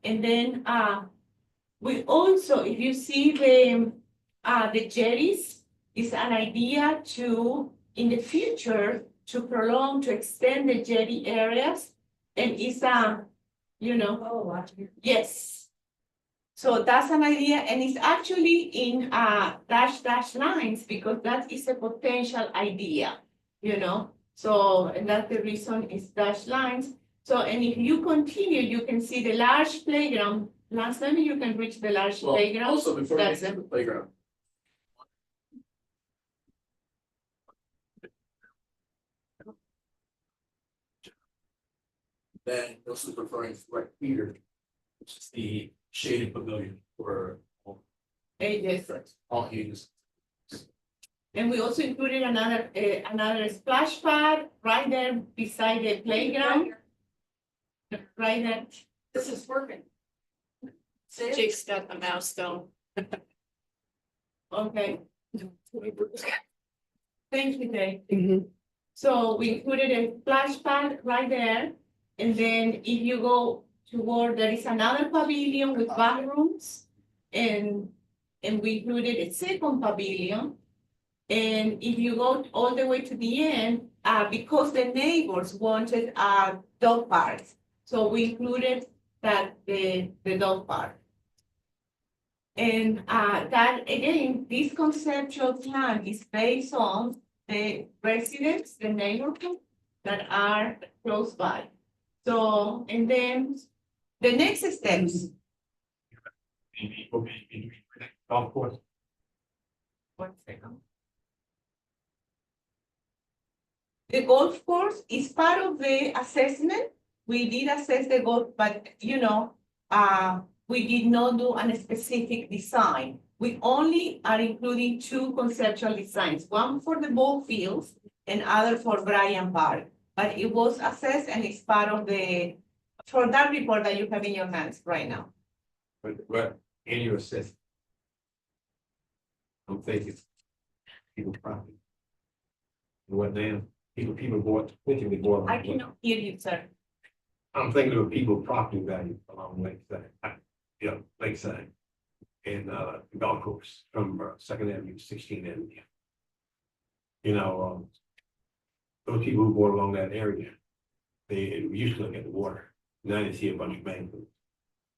and then, we also, if you see the jetties, is an idea to, in the future, to prolong, to extend the jetty areas. And it's, you know, Oh, watch here. yes. So that's an idea, and it's actually in dash lines, because that is a potential idea, you know? So, and that's the reason it's dash lines. So, and if you continue, you can see the large playground. Last time you can reach the large Well, playground. also before we That's get to the playground. Then also referring to right here, which is the shaded pavilion for ages. all ages. And we also included another splash pad right there beside the playground. Right there. This is working. See it? Jake's got the mouse though. Okay. Thank you, Jay. So we included a splash pad right there. And then if you go toward, there is another pavilion with bathrooms. And we included a second pavilion. And if you go all the way to the end, because the neighbors wanted dog parks. So we included that the dog park. And that again, this conceptual plan is based on the residents, the neighborhood that are close by. So, and then the next steps. Golf course. 1 second. The golf course is part of the assessment. We did assess the golf, but you know, we did not do a specific design. We only are including 2 conceptual designs, one for the ball fields and other for Bryant Park. But it was assessed and it's part of for that report that you have in your hands right now. But in your assessment. I'm thinking. People property. What then? People bought, thinking they bought. I cannot hear you, sir. I'm thinking of people property value along Lakeside, Lakeside. And golf course from 2nd Avenue to 16th Avenue. You know, those people who bought along that area, they used to look at the water. Now they see a bunch of mangroves.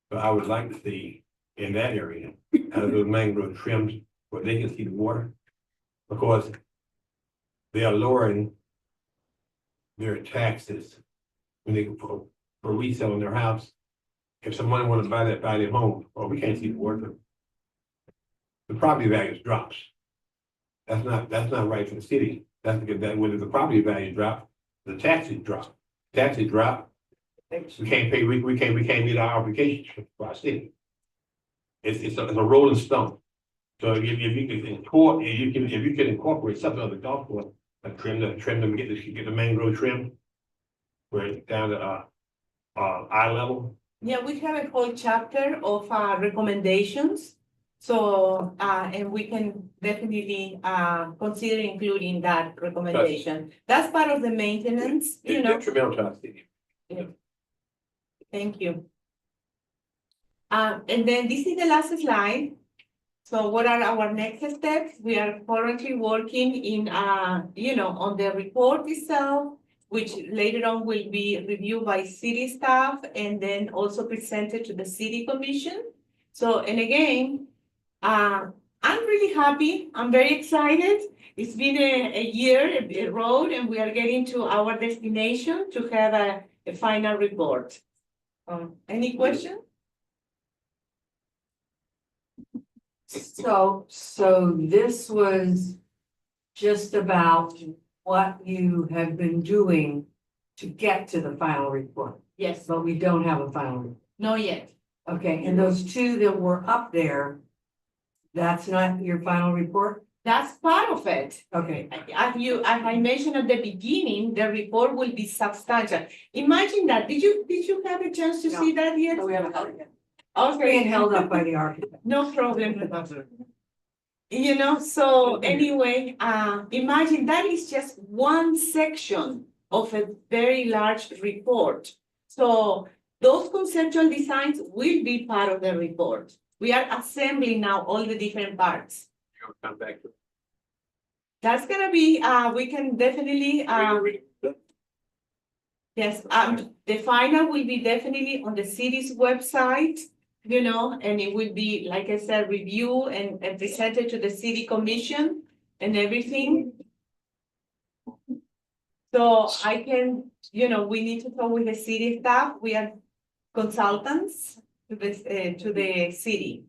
But I would like to see in that area, have those mangrove trimmed where they can see the water. Because they are lowering their taxes when they for reselling their house. If someone want to buy their home, well, we can't see the water. The property values drops. That's not right for the city. That's because that when the property value drop, the taxes drop. Taxes drop. We can't pay. We can't meet our obligations for our city. It's a rolling stone. So if you can incorporate something on the golf course, like trim them, get the mangrove trimmed, where it's down to eye level. Yeah, we have a whole chapter of recommendations. So, and we can definitely consider including that recommendation. That's part of the maintenance, you know. Detrimental to our city. Thank you. And then this is the last slide. So what are our next steps? We are currently working in, on the report itself, which later on will be reviewed by city staff and then also presented to the city commission. So, and again, I'm really happy. I'm very excited. It's been a year, a road, and we are getting to our destination to have a final report. Any question? So this was just about what you have been doing to get to the final report, Yes, but we don't have a final report. not yet. Okay, and those 2 that were up there, that's not your final report? That's part of it. Okay, As I mentioned at the beginning, the report will be substantial. Imagine that. Did you have a chance to No. see that yet? so we haven't held it yet. Being Okay, held up by the architect. no problem. You know, so anyway, imagine that is just one section of a very large report. So those conceptual designs will be part of the report. We are assembling now all the different parts. You'll come back to. That's gonna be, we can definitely, yes, the final will be definitely on the city's website, you know, and it will be, like I said, review and presented to the city commission and everything. So I can, you know, we need to talk with the city staff. We are consultants to the city.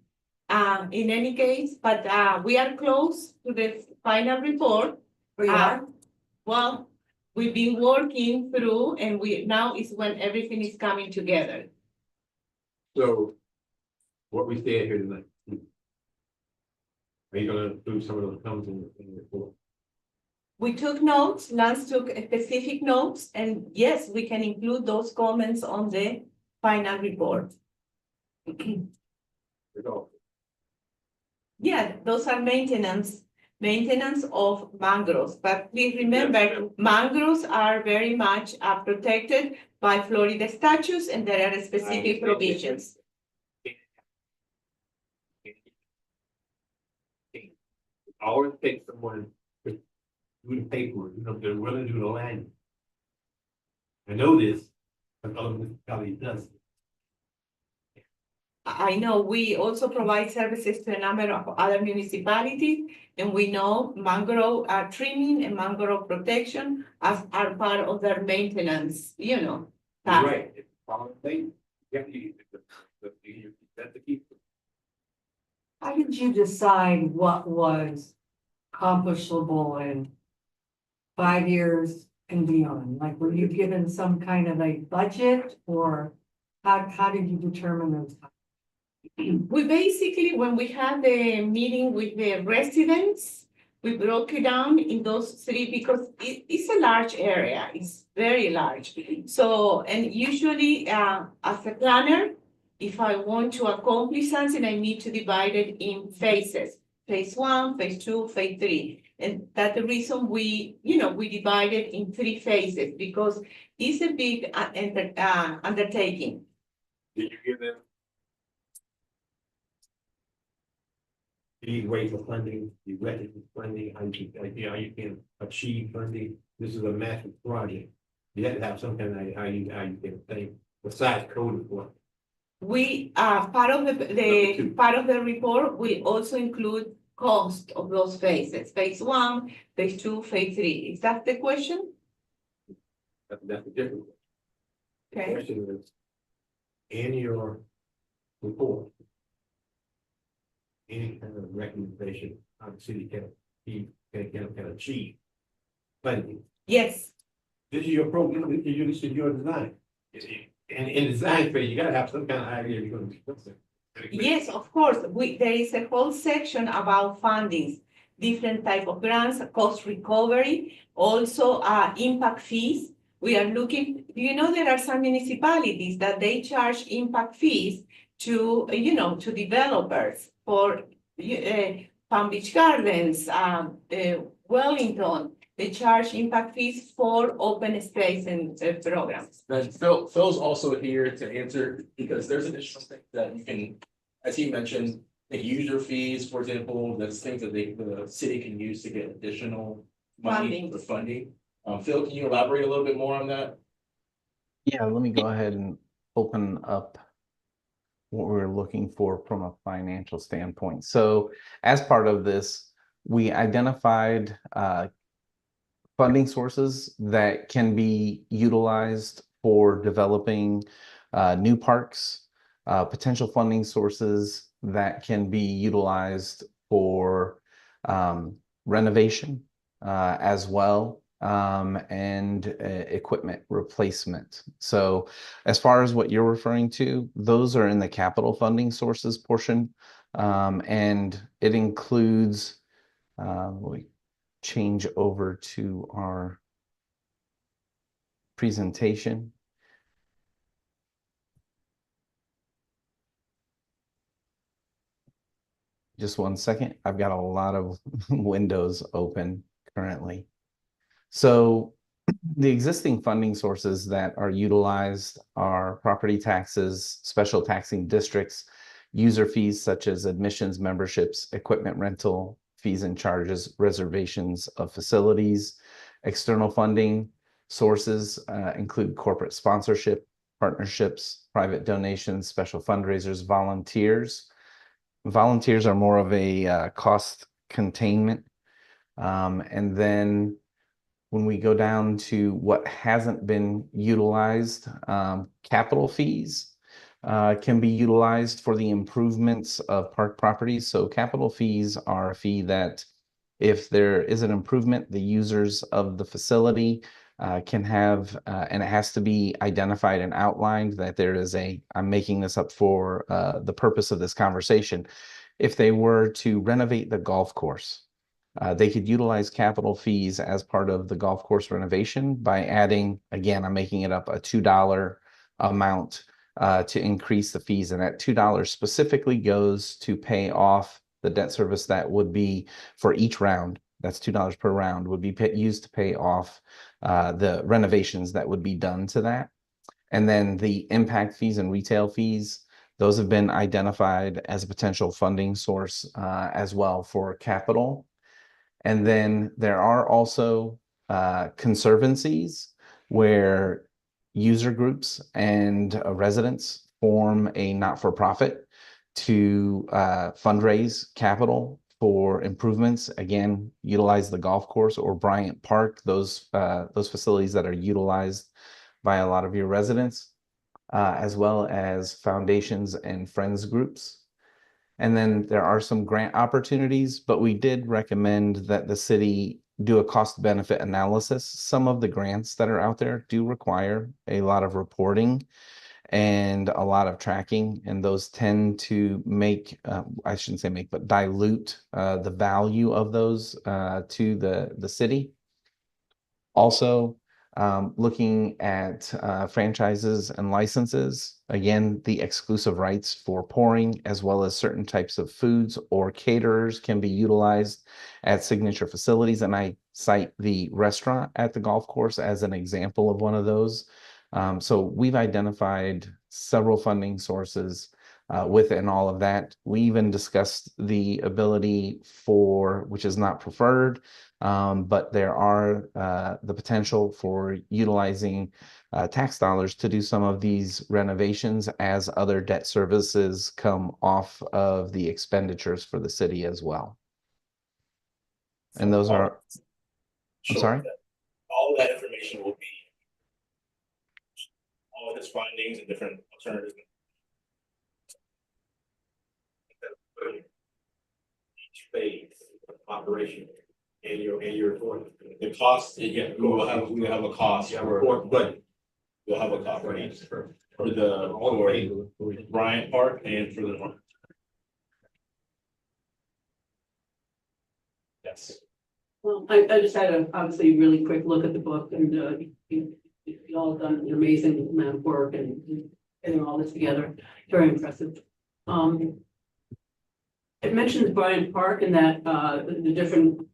In any case, but, we are close to the final report. We are, Well, we've been working through and now is when everything is coming together. So what we said here tonight. Are you gonna include some of those comments in the report? We took notes, Lance took specific notes, and yes, we can include those comments on the final report. Yeah, those are maintenance of mangroves, but please remember, mangroves are very much protected by Florida statutes and there are specific provisions. Always take someone with do the paperwork, you know, they're willing to do the land. I know this, but other municipalities does. I know we also provide services to a number of other municipalities, and we know mangrove trimming and mangrove protection as are part of their maintenance, you know. task. Right, it's all the thing, you have to use it, that's the key. how did you decide what was accomplishable in 5 years and beyond? Like, were you given some kind of a budget or how did you determine those? We basically, when we had the meeting with the residents, we broke it down in those three because it's a large area, it's very large. So, and usually, as a planner, if I want to accomplish something, I need to divide it in phases. Phase 1, phase 2, phase 3. And that's the reason we divide it in 3 phases because it's a big undertaking. Did you give them? These ways of funding, the records of funding, how you can achieve funding, this is a massive project. You have to have some kind of how you can think, besides code for. We, part of the report will also include cost of those phases, phase 1, phase 2, phase 3. Is that the question? That's the difference. The Okay. question is, in your report, any kind of recommendation on the city can achieve funding. Yes, This is your program, this is your design. And in design phase, you gotta have some kind of idea you're gonna do something. yes, of course. There is a whole section about fundings, different type of grants, cost recovery, also impact fees. We are looking, there are some municipalities that they charge impact fees to, to developers for Palm Beach Gardens, Wellington. They charge impact fees for open space and programs. Then Phil's also here to answer, because there's additional things that you can, as he mentioned, the user fees, for example, that's things that the city can use to get additional money for funding. Phil, can you elaborate a little bit more on that? Yeah, let me go ahead and open up what we're looking for from a financial standpoint. So as part of this, we identified funding sources that can be utilized for developing new parks, potential funding sources that can be utilized for renovation as well, and equipment replacement. So as far as what you're referring to, those are in the capital funding sources portion, and it includes We change over to our presentation. Just one second. I've got a lot of windows open currently. So the existing funding sources that are utilized are property taxes, special taxing districts, user fees such as admissions, memberships, equipment rental, fees and charges, reservations of facilities. External funding sources include corporate sponsorship, partnerships, private donations, special fundraisers, volunteers. Volunteers are more of a cost containment. And then when we go down to what hasn't been utilized, capital fees can be utilized for the improvements of park properties. So capital fees are a fee that if there is an improvement, the users of the facility can have, and it has to be identified and outlined that there is I'm making this up for the purpose of this conversation. If they were to renovate the golf course, they could utilize capital fees as part of the golf course renovation by adding, again, I'm making it up, a $2 amount to increase the fees. And that $2 specifically goes to pay off the debt service that would be for each round. That's $2 per round would be used to pay off the renovations that would be done to that. And then the impact fees and retail fees, those have been identified as a potential funding source as well for capital. And then there are also conservancies where user groups and residents form a not-for-profit to fundraise capital for improvements. Again, utilize the golf course or Bryant Park, those facilities that are utilized by a lot of your residents, as well as foundations and friends groups. And then there are some grant opportunities, but we did recommend that the city do a cost benefit analysis. Some of the grants that are out there do require a lot of reporting and a lot of tracking, and those tend to make, I shouldn't say make, but dilute the value of those to the city. Also, looking at franchises and licenses, again, the exclusive rights for pouring as well as certain types of foods or caterers can be utilized at signature facilities. And I cite the restaurant at the golf course as an example of one of those. So we've identified several funding sources within all of that. We even discussed the ability for, which is not preferred, but there are the potential for utilizing tax dollars to do some of these renovations as other debt services come off of the expenditures for the city as well. And those are, I'm sorry? All of that information will be, all of his findings and different alternatives. Each phase of operation. And your report. The cost, yeah, we will have a cost for, but we'll have a cost for Bryant Park and for the one. Yes. Well, I just had a obviously really quick look at the book, and you all done an amazing amount of work and getting all this together. Very impressive. It mentions Bryant Park and that the different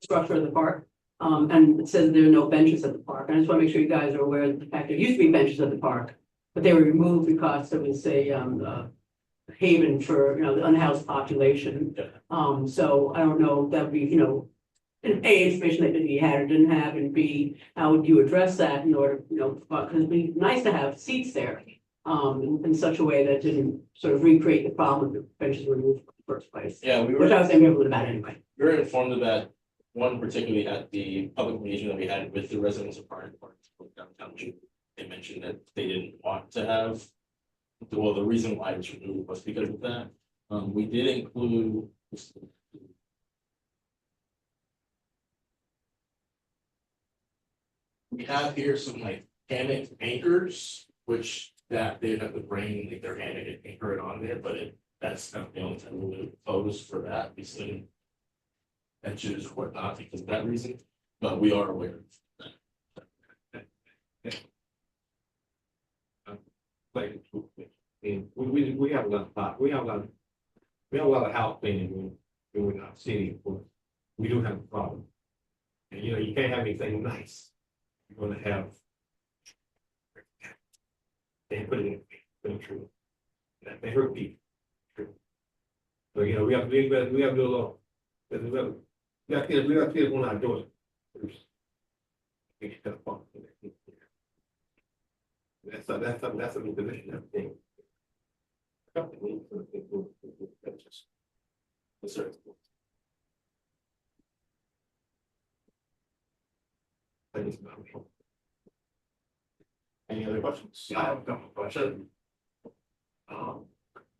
structure of the park, and it says there are no benches at the park. And I just want to make sure you guys are aware of the fact there used to be benches at the park, but they were removed because there was a haven for the unhoused population. So I don't know if that would be an A, information that you had or didn't have, and B, how would you address that in order because it'd be nice to have seats there in such a way that didn't sort of recreate the problem the benches were removed in the first place. Yeah, which I was ambivalent about anyway. We were informed of that, one particularly at the public meeting that we had with the residents of Bryant Park downtown. They mentioned that they didn't want to have, well, the reason why it was removed was because of that. We did include we have here some like hammock anchors, which that they'd have to bring their hammock and anchor it on there, but That's not the only time we would oppose for that, obviously. Benches or whatnot because of that reason, but we are aware. Like, we have a lot of, we have a lot of house cleaning we're not seeing, but we do have a problem. And you know, you can't have anything nice. You're gonna have. They put it in true. That they hurt people. So, you know, we have to do a little, we got kids when I do it. That's a new position, I think. That's just. Yes, sir. Any other questions? I have a couple of questions.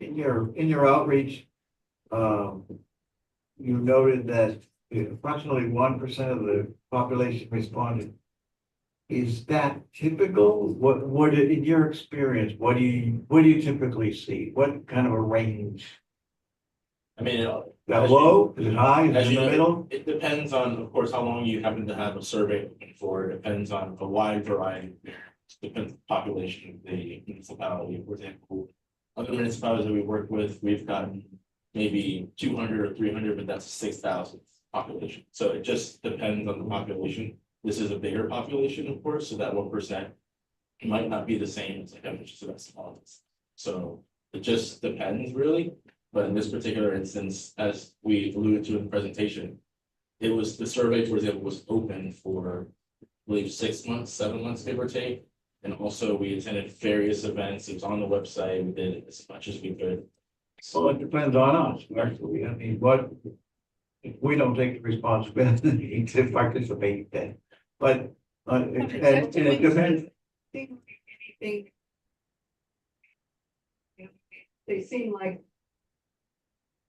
In your outreach, you noted that approximately 1% of the population responded. Is that typical? What in your experience, what do you typically see? What kind of a range? I mean, That low? Is it high? Is as it in you the know, middle? it depends on, of course, how long you happen to have a survey looking for. It depends on a wide variety of variables. Depends on the population of the municipality. For example, other municipalities that we work with, we've gotten maybe 200 or 300, but that's 6,000 population. So it just depends on the population. This is a bigger population, of course, so that 1% might not be the same as like a small. So it just depends really. But in this particular instance, as we alluded to in the presentation, it was the survey, for example, was open for, I believe, 6 months, 7 months, give or take. And also we attended various events. It was on the website. We did as much as we could. Well, it depends on us, actually. I mean, what, if we don't take the responsibility to participate then, but, and it depends. Anything. They seem like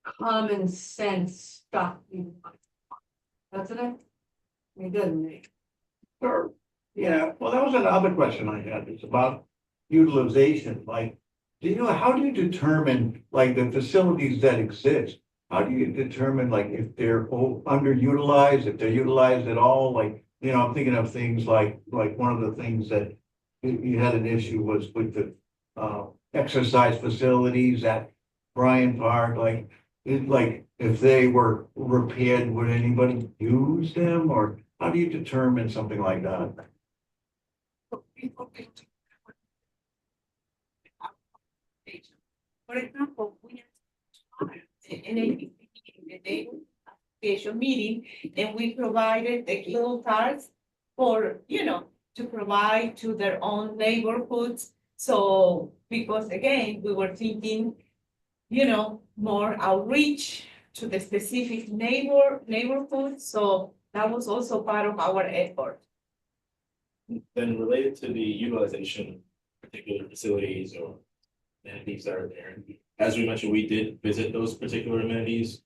common sense stuff. Doesn't it? It doesn't. Sure. Yeah, well, that was another question I had. It's about utilization, like, how do you determine, like, the facilities that exist? How do you determine, like, if they're underutilized, if they're utilized at all? Like, I'm thinking of things like one of the things that you had an issue was with the exercise facilities at Bryant Park, like, if they were repaired, would anybody use them, or how do you determine something like that? For example, we have in a association meeting, and we provided the little cards for, to provide to their own neighborhoods. So, because again, we were thinking, more outreach to the specific neighborhood. So that was also part of our effort. Then related to the utilization of particular facilities or amenities that are there. As we mentioned, we did visit those particular amenities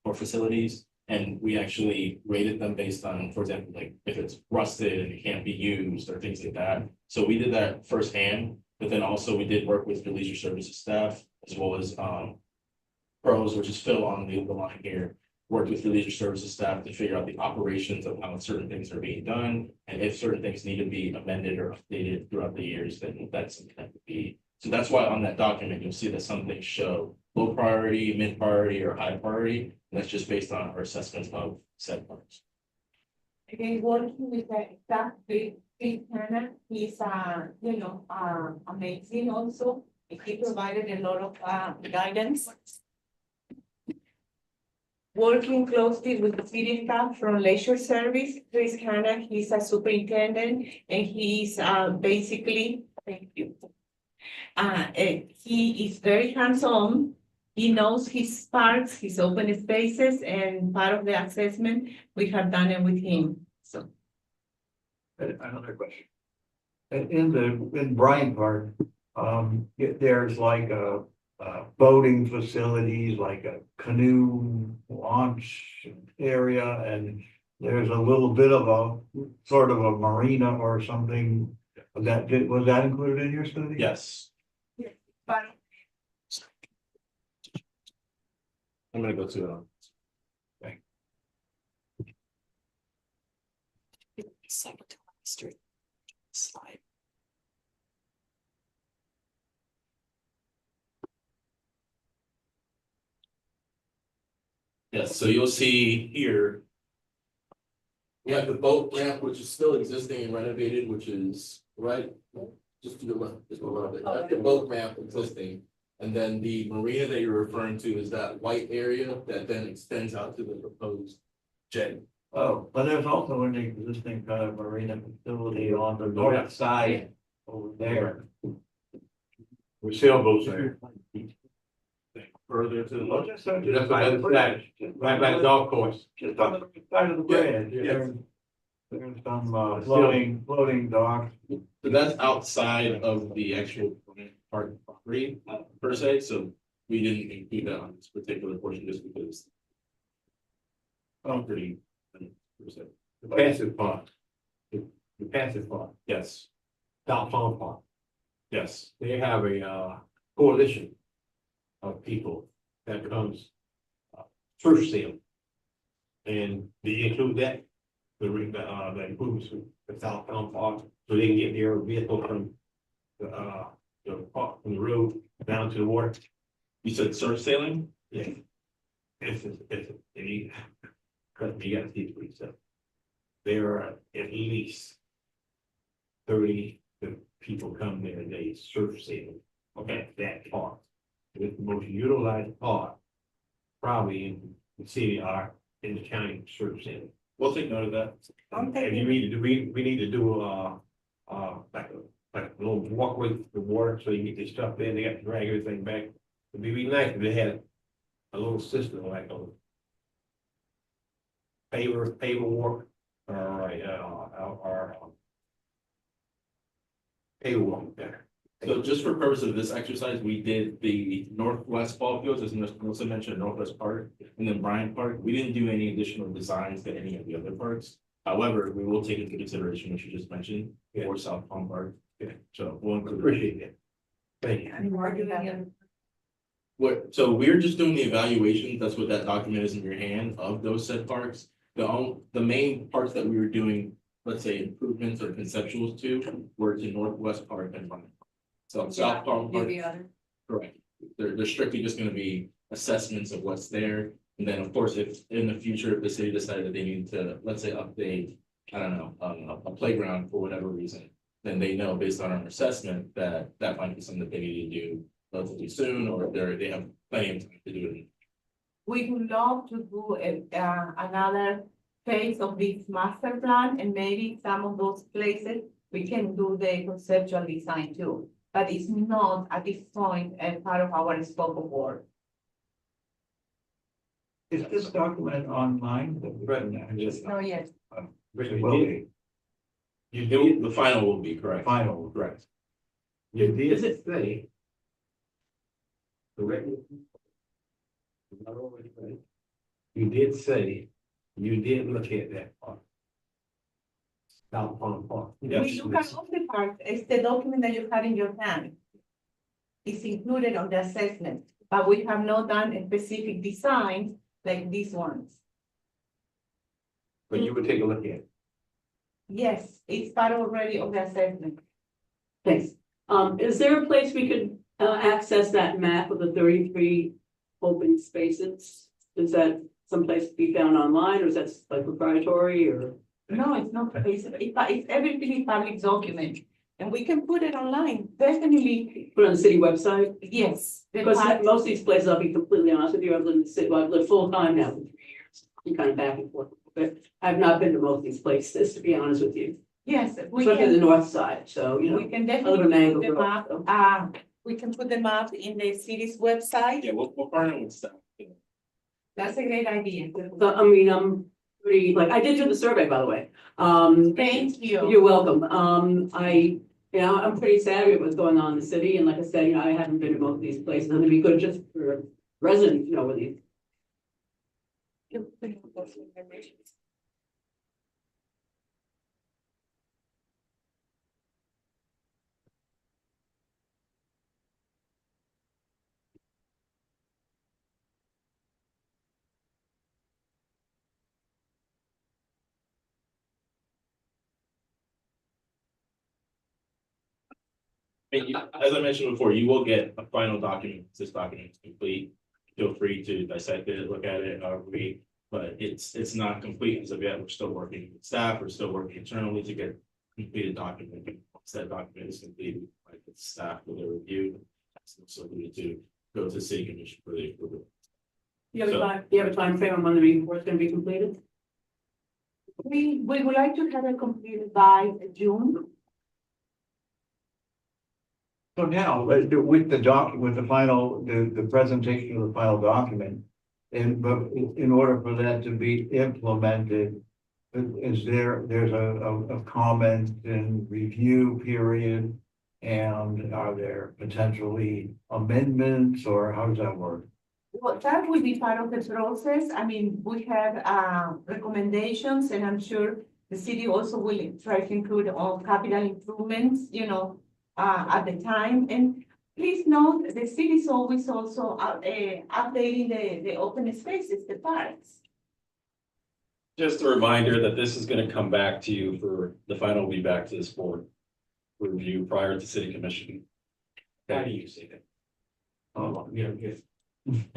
or facilities, and we actually rated them based on, for example, like if it's rusted and it can't be used or things like that. So we did that firsthand, but then also we did work with the leisure services staff as well as pros, which is Phil on the line here, worked with the leisure services staff to figure out the operations of how certain things are being done. And if certain things need to be amended or updated throughout the years, then that's something that would be. So that's why on that document, you'll see that some things show low priority, mid priority, or high priority. And that's just based on our assessments of said parts. Again, working with the staff, Big Hannah, he's, amazing also. He provided a lot of guidance. Working closely with the city staff from leisure service, Chris Hannah, he's a superintendent, and he's basically, thank you. He is very hands-on. He knows his parks, his open spaces, and part of the assessment, we have done it with him, so. Another question. In Bryant Park, there's like a boating facilities, like a canoe launch area, and there's a little bit of a sort of a marina or something. Was that included in your study? Yes. But I'm gonna go to Second to last slide. Yes, so you'll see here. We have the boat ramp, which is still existing and renovated, which is right, just to the left, just a little bit. That's the boat ramp existing. And then the marina that you're referring to is that white area that then extends out to the proposed jetty. Oh, but there's also an existing kind of marina facility on the north side over there. With sailboats there. Further to the Well, left. just on That's the other side, right by the golf course. Just on the side of the bridge. Yeah. There's some floating docks. So that's outside of the actual park property per se, so we didn't include that on this particular portion just because. Property. Per se. The passive part. The passive part, Yes, South Palm Park. yes. They have a coalition of people that comes first sale. And they include that, the improvements to the South Palm Park, so they can get their vehicle from park, from the road down to the water. You said surf sailing? Yeah. It's, you gotta see it for yourself. There are at least 30 people come there and they surf sail. Okay, that park. It's the most utilized park, probably in the city or in the county surf sailing. We'll take note of that. And you need to do, we need to do, like a little walkway to the water, so you can get this stuff in, they got to drag everything back. It'd be really nice if they had a little system like a paver walk, or paver walk there. So just for purpose of this exercise, we did the northwest ball fields, as Melissa mentioned, Northwest Park, and then Bryant Park. We didn't do any additional designs to any of the other parks. However, we will take into consideration what you just mentioned for South Palm Park. Yeah. So we'll include. Appreciate it. Thank you. What, so we're just doing the evaluations, that's what that document is in your hand of those said parks. The main parts that we were doing, let's say improvements or conceptuals to, were to Northwest Park and Bryant. So South Palm Park, correct. They're strictly just gonna be assessments of what's there. And then, of course, if in the future, if the city decided that they need to, let's say, update, I don't know, a playground for whatever reason, then they know based on our assessment that that might be something that they need to do relatively soon, or they have plenty of time to do it. We would love to do another phase of this master plan, and maybe some of those places we can do the conceptual design too. But it's not at this point a part of our scope of work. Is this document online? Yes. No, yes. You did The final will be correct. Final. Correct. You did say. Correct. You did say, you did look at that part. South Palm Park. We look at all the parts, it's the document that you have in your hand. It's included on the assessment, but we have not done a specific design like these ones. But you would take a look at it. Yes, it's part already of the assessment. Thanks. Is there a place we could access that map of the 33 open spaces? Is that someplace to be found online, or is that like proprietary, or? No, it's not, it's everything is public document, and we can put it online, definitely, Put it on the city website? yes. the Because part- most of these places, I'll be completely honest with you, I've lived in the city, well, I've lived full time now for 3 years. I'm kind of back and forth, but I've not been to most of these places, to be honest with you. Yes, we Especially the can, north side, so, you we know. can I live in definitely put the Mango map, we can put the map in the city's website, Yeah, we'll partner with staff. that's a great idea. So, I mean, I'm pretty, like, I did do the survey, by the way. Thank you. You're welcome. I'm pretty savvy with what's going on in the city, and like I said, I haven't been to most of these places, and it'd be good just for residents, to know where these. As I mentioned before, you will get a final document. This document is complete. Feel free to dissect it, look at it, read, but it's not complete as of yet. We're still working with staff. We're still working internally to get completed document. Once that document is completed, like the staff will review. So we need to go to city commission for the approval. Do you have a time frame on when the report's gonna be completed? We would like to have it completed by June. So now, with the final, the presentation of the final document, but in order for that to be implemented, there's a comment and review period? And are there potentially amendments, or how does that work? Well, that will be part of the process. I mean, we have recommendations, and I'm sure the city also will try to include all capital improvements, at the time. And please note, the city is always also updating the open spaces, the parks. Just a reminder that this is gonna come back to you for, the final will be back to this board for review prior to city commission. How do you say that? Oh,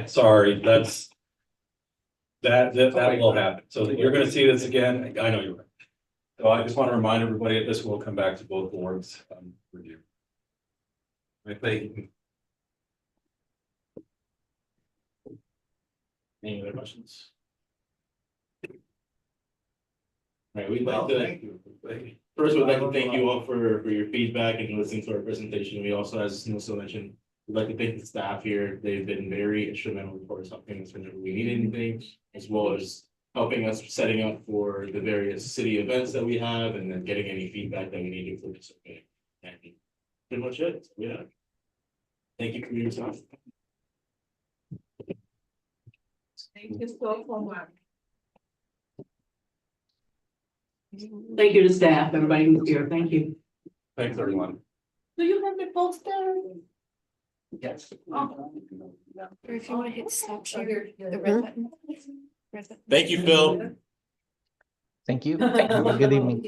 Sorry, that will happen. So you're gonna see this again. I know you're right. So I just want to remind everybody that this will come back to both boards, review. Thank you. Any other questions? All right, we'd like to, Thank you. first, we'd like to thank you all for your feedback and listening to our presentation. We also, as Nelson mentioned, we'd like to thank the staff here. They've been very instrumental for us, helping us whenever we need anything, as well as helping us setting up for the various city events that we have and then getting any feedback that we need to for this. Okay. And pretty much it. Yeah. Thank you for your time. Thank you so much. Thank you to staff, everybody who's here, thank you. Thanks, everyone. Do you have the poster? Yes. Oh. Or if you want to hit stop share, the red button. Red button. Thank you, Phil. Thank you. Have a good evening.